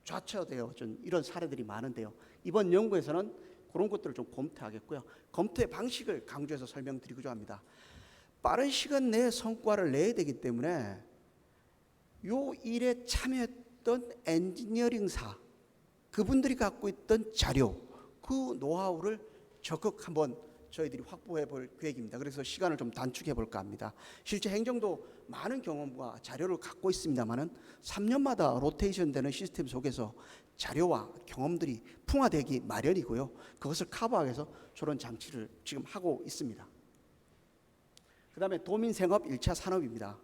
S2: 좌초되어진 이런 사례들이 많은데요. 이번 연구에서는 그런 것들을 좀 검토하겠고요. 검토의 방식을 강조해서 설명드리고자 합니다. 빠른 시간 내에 성과를 내야 되기 때문에 요 일에 참여했던 엔지니어링사, 그분들이 갖고 있던 자료, 그 노하우를 적극 한번 저희들이 확보해 볼 계획입니다. 그래서 시간을 좀 단축해 볼까 합니다. 실제 행정도 많은 경험과 자료를 갖고 있습니다만은 3년마다 로테이션 되는 시스템 속에서 자료와 경험들이 풍화되기 마련이고요. 그것을 커버하기 위해서 저런 장치를 지금 하고 있습니다. 그다음에 도민생업 1차 산업입니다.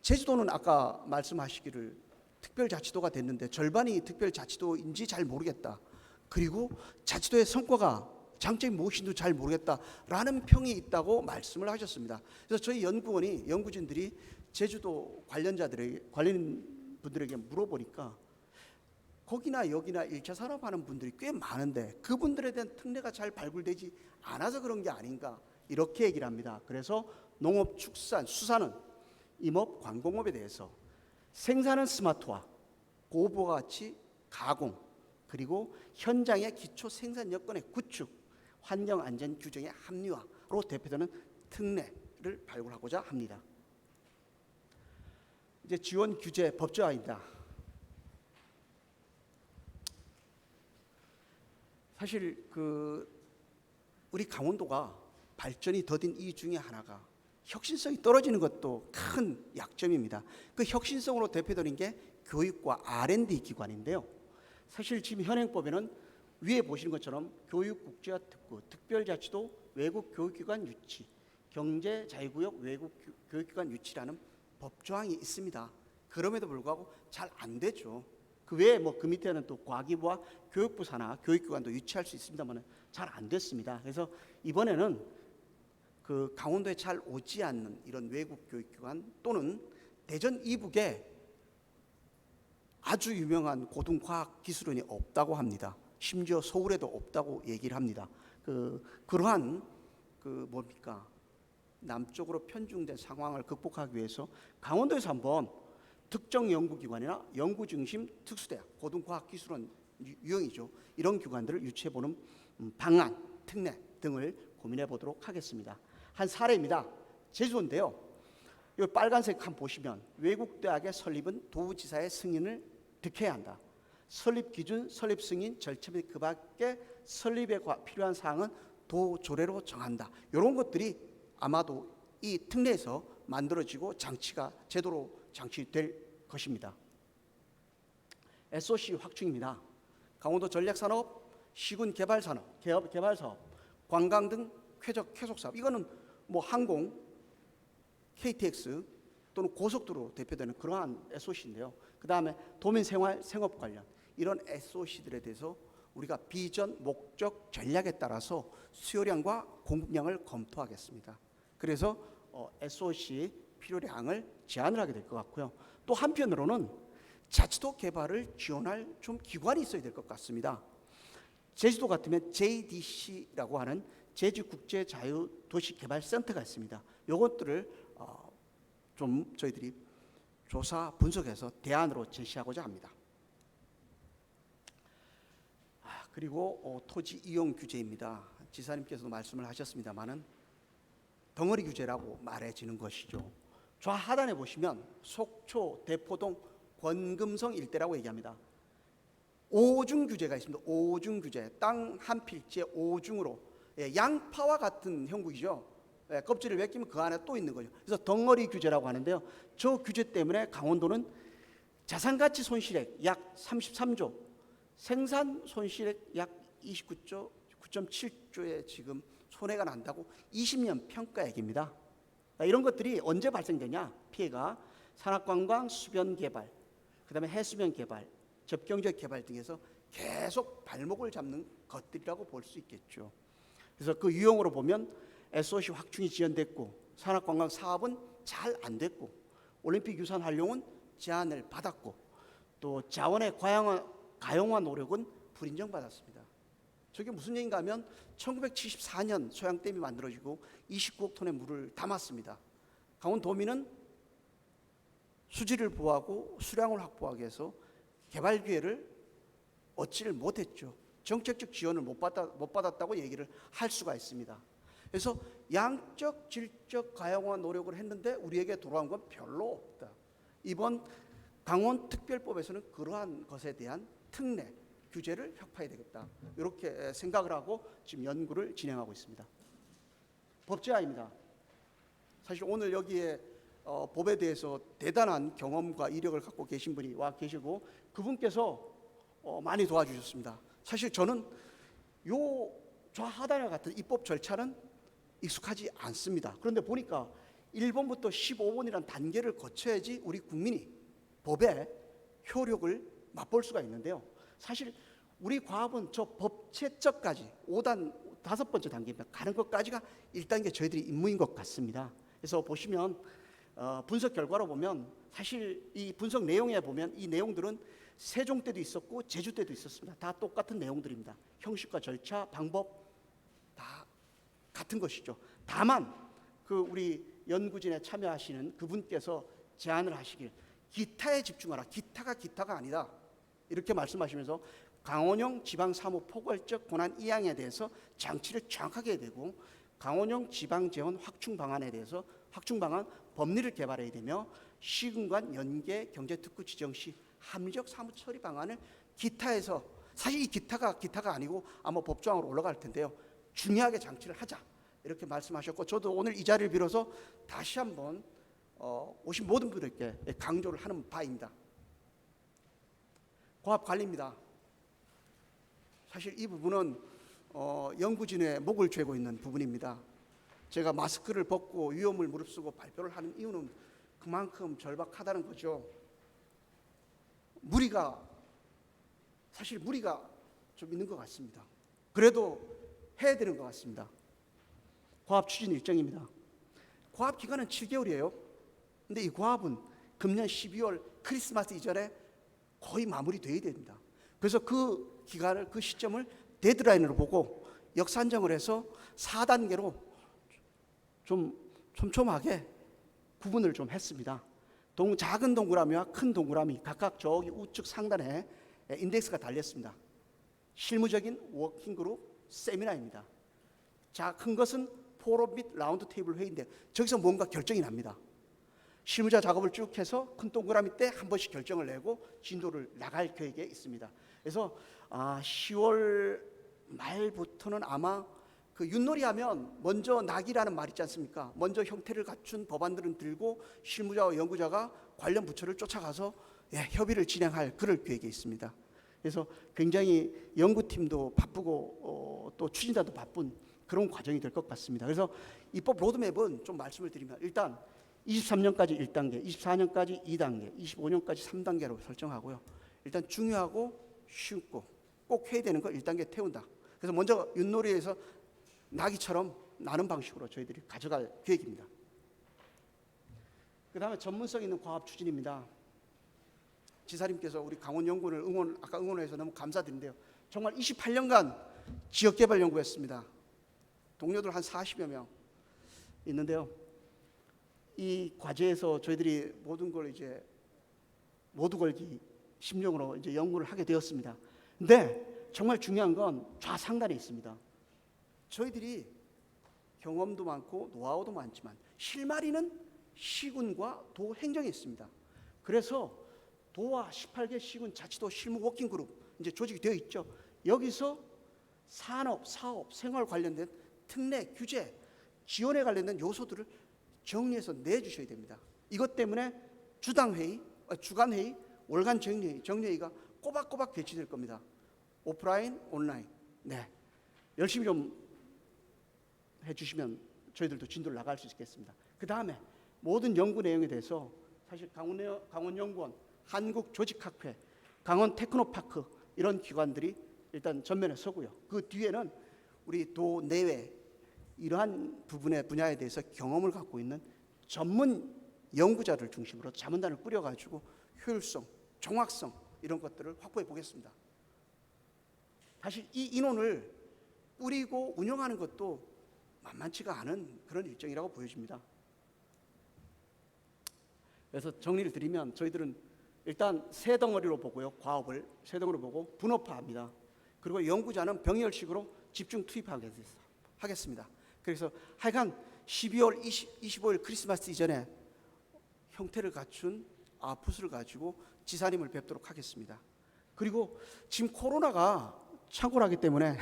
S2: 제주도는 아까 말씀하시기를 특별자치도가 됐는데 절반이 특별자치도인지 잘 모르겠다. 그리고 자치도의 성과가 장점이 무엇인지도 잘 모르겠다라는 평이 있다고 말씀을 하셨습니다. 그래서 저희 연구원이 연구진들이 제주도 관련 분들에게 물어보니까 거기나 여기나 1차 산업하는 분들이 꽤 많은데 그분들에 대한 특례가 잘 발굴되지 않아서 그런 게 아닌가 이렇게 얘기를 합니다. 그래서 농업, 축산, 수산은 임업, 관공업에 대해서 생산은 스마트화, 고부가 가치 가공, 그리고 현장의 기초 생산 여건의 구축, 환경 안전 규정의 합리화로 대표되는 특례를 발굴하고자 합니다. 이제 지원 규제 법제화입니다. 사실 우리 강원도가 발전이 더딘 이유 중에 하나가 혁신성이 떨어지는 것도 큰 약점입니다. 그 혁신성으로 대표되는 게 교육과 R&D 기관인데요. 사실 지금 현행법에는 위에 보시는 것처럼 교육국제화 특구, 특별자치도 외국 교육기관 유치, 경제자유구역 외국 교육기관 유치라는 법조항이 있습니다. 그럼에도 불구하고 잘 안 되죠. 그 외에 그 밑에는 또 과기부와 교육부 산하 교육기관도 유치할 수 있습니다만 잘 안 됐습니다. 그래서 이번에는 강원도에 잘 오지 않는 이런 외국 교육기관 또는 대전 이북에 아주 유명한 고등과학기술원이 없다고 합니다. 심지어 서울에도 없다고 얘기를 합니다. 그러한 남쪽으로 편중된 상황을 극복하기 위해서 강원도에서 한번 특정 연구기관이나 연구중심 특수대학, 고등과학기술원 유형이죠. 이런 기관들을 유치해보는 방안, 특례 등을 고민해 보도록 하겠습니다. 한 사례입니다. 제주도인데요. 이 빨간색 한번 보시면 외국 대학의 설립은 도지사의 승인을 득해야 한다. 설립 기준, 설립 승인, 절차 및 그 밖에 설립에 필요한 사항은 도조례로 정한다. 이런 것들이 아마도 이 특례에서 만들어지고 제도로 장치될 것입니다. SOC 확충입니다. 강원도 전략산업, 시군개발산업, 개발사업, 관광 등 쾌적사업. 이거는 항공, KTX 또는 고속도로 대표되는 그러한 SOC인데요. 그 다음에 도민생활, 생업 관련 이런 SOC들에 대해서 우리가 비전, 목적, 전략에 따라서 수요량과 공급량을 검토하겠습니다. 그래서 SOC 필요량을 제한을 하게 될 것 같고요. 또 한편으로는 자치도 개발을 지원할 좀 기관이 있어야 될 것 같습니다. 제주도 같으면 JDC라고 하는 제주국제자유도시개발센터가 있습니다. 이것들을 좀 저희들이 조사 분석해서 대안으로 제시하고자 합니다. 그리고 토지 이용 규제입니다. 지사님께서도 말씀을 하셨습니다마는 덩어리 규제라고 말해지는 것이죠. 좌하단에 보시면 속초, 대포동, 권금성 일대라고 얘기합니다. 5중 규제가 있습니다. 5중 규제, 땅 한 필지에 5중으로 양파와 같은 형국이죠. 껍질을 벗기면 그 안에 또 있는 거죠. 그래서 덩어리 규제라고 하는데요. 저 규제 때문에 강원도는 자산가치 손실액 약 33조, 생산 손실액 약 9.7조에 지금 손해가 난다고 20년 평가액입니다. 이런 것들이 언제 발생되냐? 피해가 산악관광, 수변개발, 그다음에 해수면 개발, 접경지역 개발 등에서 계속 발목을 잡는 것들이라고 볼 수 있겠죠. 그래서 그 유형으로 보면 SOC 확충이 지연됐고 산악관광 사업은 잘 안 됐고 올림픽 유산 활용은 제한을 받았고 또 자원의 가용화 노력은 불인정받았습니다. 저게 무슨 얘기인가 하면 1974년 소양댐이 만들어지고 29억 톤의 물을 담았습니다. 강원도민은 수질을 보호하고 수량을 확보하기 위해서 개발 기회를 얻지를 못했죠. 정책적 지원을 못 받았다고 얘기를 할 수가 있습니다. 그래서 양적, 질적 가용화 노력을 했는데 우리에게 돌아온 건 별로 없다. 이번 강원특별법에서는 그러한 것에 대한 특례, 규제를 혁파해야 되겠다. 이렇게 생각을 하고 지금 연구를 진행하고 있습니다. 법제화입니다. 사실 오늘 여기에 법에 대해서 대단한 경험과 이력을 갖고 계신 분이 와 계시고 그분께서 많이 도와주셨습니다. 사실 저는 요 좌하단과 같은 입법 절차는 익숙하지 않습니다. 그런데 보니까 1번부터 15번이라는 단계를 거쳐야지 우리 국민이 법의 효력을 맛볼 수가 있는데요. 사실 우리 과업은 저 법제처까지 5단 5번째 단계입니다. 가는 것까지가 1단계 저희들이 임무인 것 같습니다. 그래서 보시면 분석 결과로 보면 사실 이 분석 내용에 보면 이 내용들은 세종 때도 있었고 제주 때도 있었습니다. 다 똑같은 내용들입니다. 형식과 절차, 방법 다 같은 것이죠. 다만 그 우리 연구진에 참여하시는 그분께서 제안을 하시길 기타에 집중하라. 기타가 아니다. 이렇게 말씀하시면서 강원형 지방사무 포괄적 권한 이양에 대해서 장치를 정확하게 해야 되고 강원형 지방재원 확충 방안에 대해서 확충 방안 법리를 개발해야 되며 시군간 연계 경제특구 지정 시 합리적 사무처리 방안을 기타에서 사실 이 기타가 아니고 아마 법조항으로 올라갈 텐데요. 중요하게 장치를 하자 이렇게 말씀하셨고 저도 오늘 이 자리를 빌어서 다시 한번 오신 모든 분들께 강조를 하는 바입니다. 고압관리입니다. 사실 이 부분은 연구진의 목을 죄고 있는 부분입니다. 제가 마스크를 벗고 위험을 무릅쓰고 발표를 하는 이유는 그만큼 절박하다는 거죠. 사실 무리가 좀 있는 것 같습니다. 그래도 해야 되는 것 같습니다. 고압 추진 일정입니다. 고압 기간은 7개월이에요. 근데 이 고압은 금년 12월 크리스마스 이전에 거의 마무리돼야 됩니다. 그래서 그 기간을 그 시점을 데드라인으로 보고 역산정을 해서 4단계로 좀 촘촘하게 구분을 좀 했습니다. 작은 동그라미와 큰 동그라미 각각 저기 우측 상단에 인덱스가 달렸습니다. 실무적인 워킹그룹 세미나입니다. 자, 큰 것은 포럼 및 라운드 테이블 회의인데 저기서 뭔가 결정이 납니다. 실무자 작업을 쭉 해서 큰 동그라미 때 한 번씩 결정을 내고 진도를 나갈 계획에 있습니다. 그래서 10월 말부터는 아마 그 윷놀이하면 먼저 낙이라는 말 있지 않습니까? 먼저 형태를 갖춘 법안들은 들고 실무자와 연구자가 관련 부처를 쫓아가서 협의를 진행할 그럴 계획에 있습니다. 그래서 굉장히 연구팀도 바쁘고 또 추진자도 바쁜 그런 과정이 될 것 같습니다. 그래서 입법 로드맵은 좀 말씀을 드리면 일단 23년까지 1단계, 24년까지 2단계, 25년까지 3단계로 설정하고요. 일단 중요하고 쉽고 꼭 해야 되는 거 1단계 태운다. 그래서 먼저 윷놀이에서 나기처럼 나는 방식으로 저희들이 가져갈 계획입니다. 그 다음에 전문성 있는 과학 추진입니다. 지사님께서 우리 강원연구원을 아까 응원해서 너무 감사드린데요. 정말 28년간 지역개발 연구했습니다. 동료들 한 40여 명 있는데요. 이 과제에서 저희들이 모든 걸 이제 모두 걸기 심령으로 이제 연구를 하게 되었습니다. 근데 정말 중요한 건 좌상단에 있습니다. 저희들이 경험도 많고 노하우도 많지만 실마리는 시군과 도 행정에 있습니다. 그래서 도와 18개 시군 자치도 실무 워킹그룹 이제 조직이 되어 있죠. 여기서 산업, 사업, 생활 관련된 특례, 규제, 지원에 관련된 요소들을 정리해서 내주셔야 됩니다. 이것 때문에 주간회의, 월간 정례회의가 꼬박꼬박 개최될 겁니다. 오프라인, 온라인. 네, 열심히 좀 해주시면 저희들도 진도를 나갈 수 있겠습니다. 그 다음에 모든 연구 내용에 대해서 사실 강원연구원, 한국조직학회, 강원테크노파크 이런 기관들이 일단 전면에 서고요. 그 뒤에는 우리 도 내외 이러한 부분의 분야에 대해서 경험을 갖고 있는 전문 연구자를 중심으로 자문단을 꾸려가지고 효율성, 정확성 이런 것들을 확보해 보겠습니다. 사실 이 인원을 꾸리고 운영하는 것도 만만치가 않은 그런 일정이라고 보여집니다. 그래서 정리를 드리면 저희들은 일단 세 덩어리로 보고요. 과업을 세 덩어리로 보고 분업화합니다. 그리고 연구자는 병렬식으로 집중 투입하겠습니다. 그래서 하여간 12월 25일 크리스마스 이전에 형태를 갖춘 아푸스를 가지고 지사님을 뵙도록 하겠습니다. 그리고 지금 코로나가 창궐하기 때문에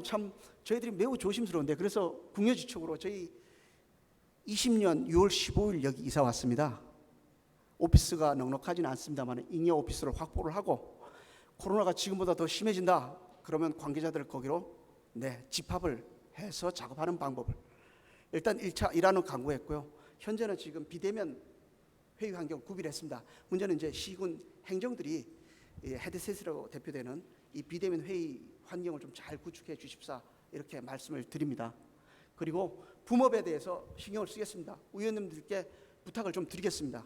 S2: 참 저희들이 매우 조심스러운데, 그래서 국려지축으로 저희 20년 6월 15일 여기 이사 왔습니다. 오피스가 넉넉하지는 않습니다만 잉여 오피스를 확보를 하고, 코로나가 지금보다 더 심해진다 그러면 관계자들을 거기로 집합을 해서 작업하는 방법을 일단 1차 일하는 강구했고요. 현재는 지금 비대면 회의 환경을 구비했습니다. 문제는 이제 시군 행정들이 헤드셋으로 대표되는 이 비대면 회의 환경을 좀 잘 구축해 주십사, 이렇게 말씀을 드립니다. 그리고 붐업에 대해서 신경을 쓰겠습니다. 의원님들께 부탁을 좀 드리겠습니다.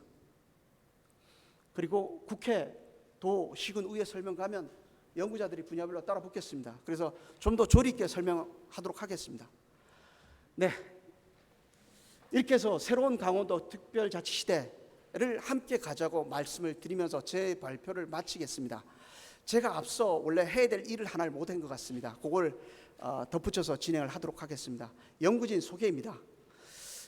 S2: 그리고 국회, 도, 시군, 의회 설명 가면 연구자들이 분야별로 따라 붙겠습니다. 그래서 좀 더 조리 있게 설명하도록 하겠습니다. 네, 이렇게 해서 새로운 강원도 특별자치시대를 함께 가자고 말씀을 드리면서 제 발표를 마치겠습니다. 제가 앞서 원래 해야 될 일을 하나를 못한 것 같습니다. 그걸 덧붙여서 진행을 하도록 하겠습니다. 연구진 소개입니다.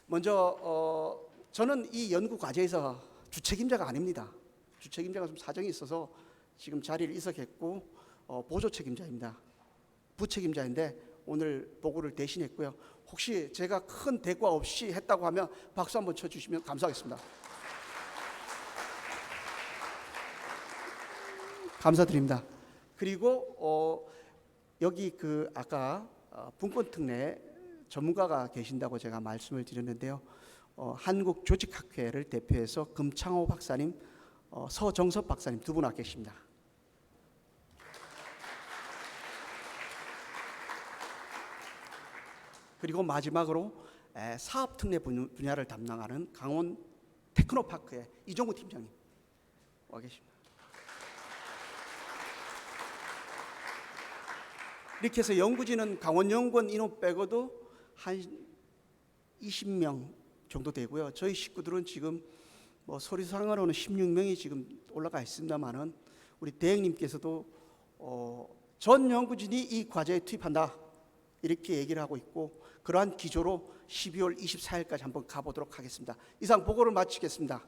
S2: 먼저 저는 이 연구 과제에서 주책임자가 아닙니다. 주책임자가 좀 사정이 있어서 지금 자리를 이석했고 보조 책임자입니다. 부책임자인데 오늘 보고를 대신했고요. 혹시 제가 큰 대가 없이 했다고 하면 박수 한번 쳐주시면 감사하겠습니다. 감사드립니다. 그리고 여기 아까 분권특례 전문가가 계신다고 제가 말씀을 드렸는데요. 한국조직학회를 대표해서 금창호 박사님, 서정섭 박사님 두 분 와 계십니다. 그리고 마지막으로 사업특례 분야를 담당하는 강원 테크노파크의 이종우 팀장님 와 계십니다. 이렇게 해서 연구진은 강원연구원 인원 빼고도 한 20명 정도 되고요. 저희 식구들은 지금 서류상으로는 16명이 지금 올라가 있습니다만은 우리 대행님께서도 전 연구진이 이 과제에 투입한다 이렇게 얘기를 하고 있고, 그러한 기조로 12월 24일까지 한번 가보도록 하겠습니다. 이상 보고를 마치겠습니다.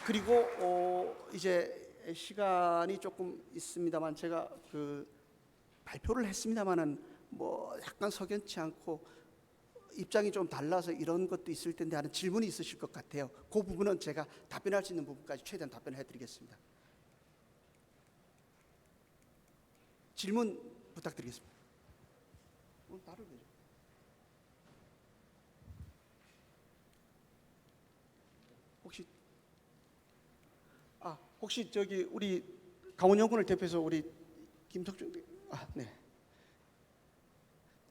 S2: 그리고 이제 시간이 조금 있습니다만 제가 발표를 했습니다만은 약간 석연치 않고 입장이 좀 달라서 이런 것도 있을 텐데 하는 질문이 있으실 것 같아요. 그 부분은 제가 답변할 수 있는 부분까지 최대한 답변을 해드리겠습니다. 질문 부탁드리겠습니다. 나를 왜죠? 혹시 저기 우리 강원연구원을 대표해서 우리 김석준 네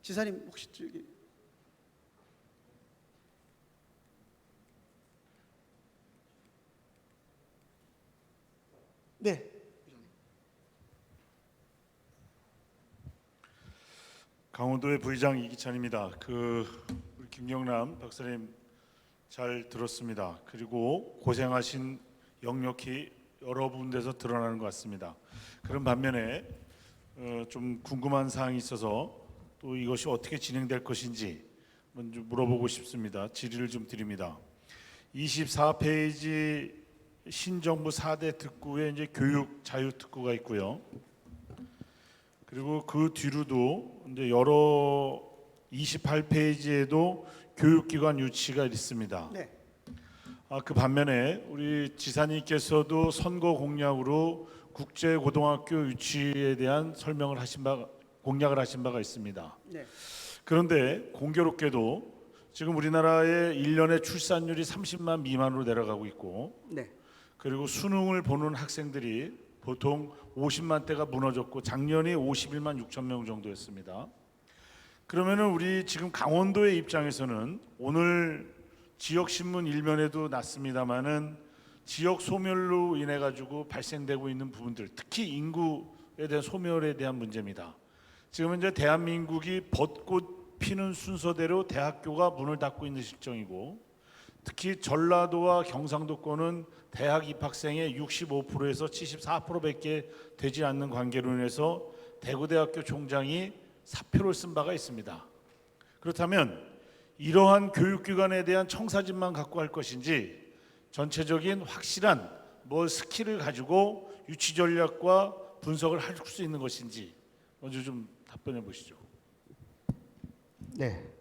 S2: 지사님 혹시 저기 네.
S5: 강원도의 부의장 이기찬입니다. 우리 김영남 박사님 잘 들었습니다. 그리고 고생하신 영역이 여러 군데서 드러나는 것 같습니다. 그런 반면에 좀 궁금한 사항이 있어서 또 이것이 어떻게 진행될 것인지 먼저 물어보고 싶습니다. 질의를 좀 드립니다. 24페이지 신정부 4대 특구에 이제 교육 자유 특구가 있고요. 그리고 그 뒤로도 이제 여러 28페이지에도 교육기관 유치가 있습니다.
S2: 네.
S5: 그 반면에 우리 지사님께서도 선거 공약으로 국제고등학교 유치에 대한 공약을 하신 바가 있습니다.
S2: 네.
S5: 그런데 공교롭게도 지금 우리나라의 1년의 출산율이 30만 미만으로 내려가고 있고,
S2: 네.
S5: 그리고 수능을 보는 학생들이 보통 50만 대가 무너졌고 작년이 51만 6천 명 정도였습니다. 그러면은 우리 지금 강원도의 입장에서는 오늘 지역 신문 일면에도 났습니다마는 지역 소멸로 인해 가지고 발생되고 있는 부분들, 특히 인구에 대한 소멸에 대한 문제입니다. 지금 이제 대한민국이 벚꽃 피는 순서대로 대학교가 문을 닫고 있는 실정이고, 특히 전라도와 경상도권은 대학 입학생의 65%에서 74%밖에 되지 않는 관계로 인해서 대구대학교 총장이 사표를 쓴 바가 있습니다. 그렇다면 이러한 교육기관에 대한 청사진만 갖고 할 것인지 전체적인 확실한 뭐 스킬을 가지고 유치 전략과 분석을 할 수 있는 것인지 먼저 좀 답변해 보시죠.
S2: 네.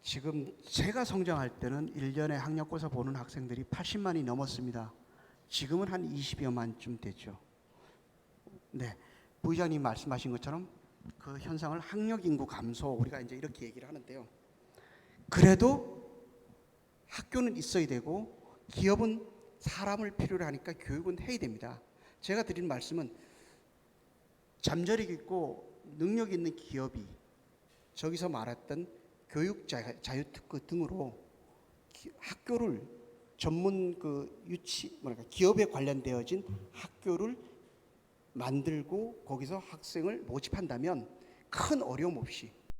S2: 지금 제가 성장할 때는 1년에 학력고사 보는 학생들이 80만이 넘었습니다. 지금은 한 20여만쯤 되죠. 네. 부의장님 말씀하신 것처럼 그 현상을 학력 인구 감소 우리가 이제 이렇게 얘기를 하는데요. 그래도 학교는 있어야 되고 기업은 사람을 필요로 하니까 교육은 해야 됩니다. 제가 드린 말씀은 잠재력 있고 능력 있는 기업이 저기서 말했던 교육 자유특구 등으로 학교를 전문 그 유치 뭐랄까 기업에 관련되어진 학교를 만들고 거기서 학생을 모집한다면 큰 어려움 없이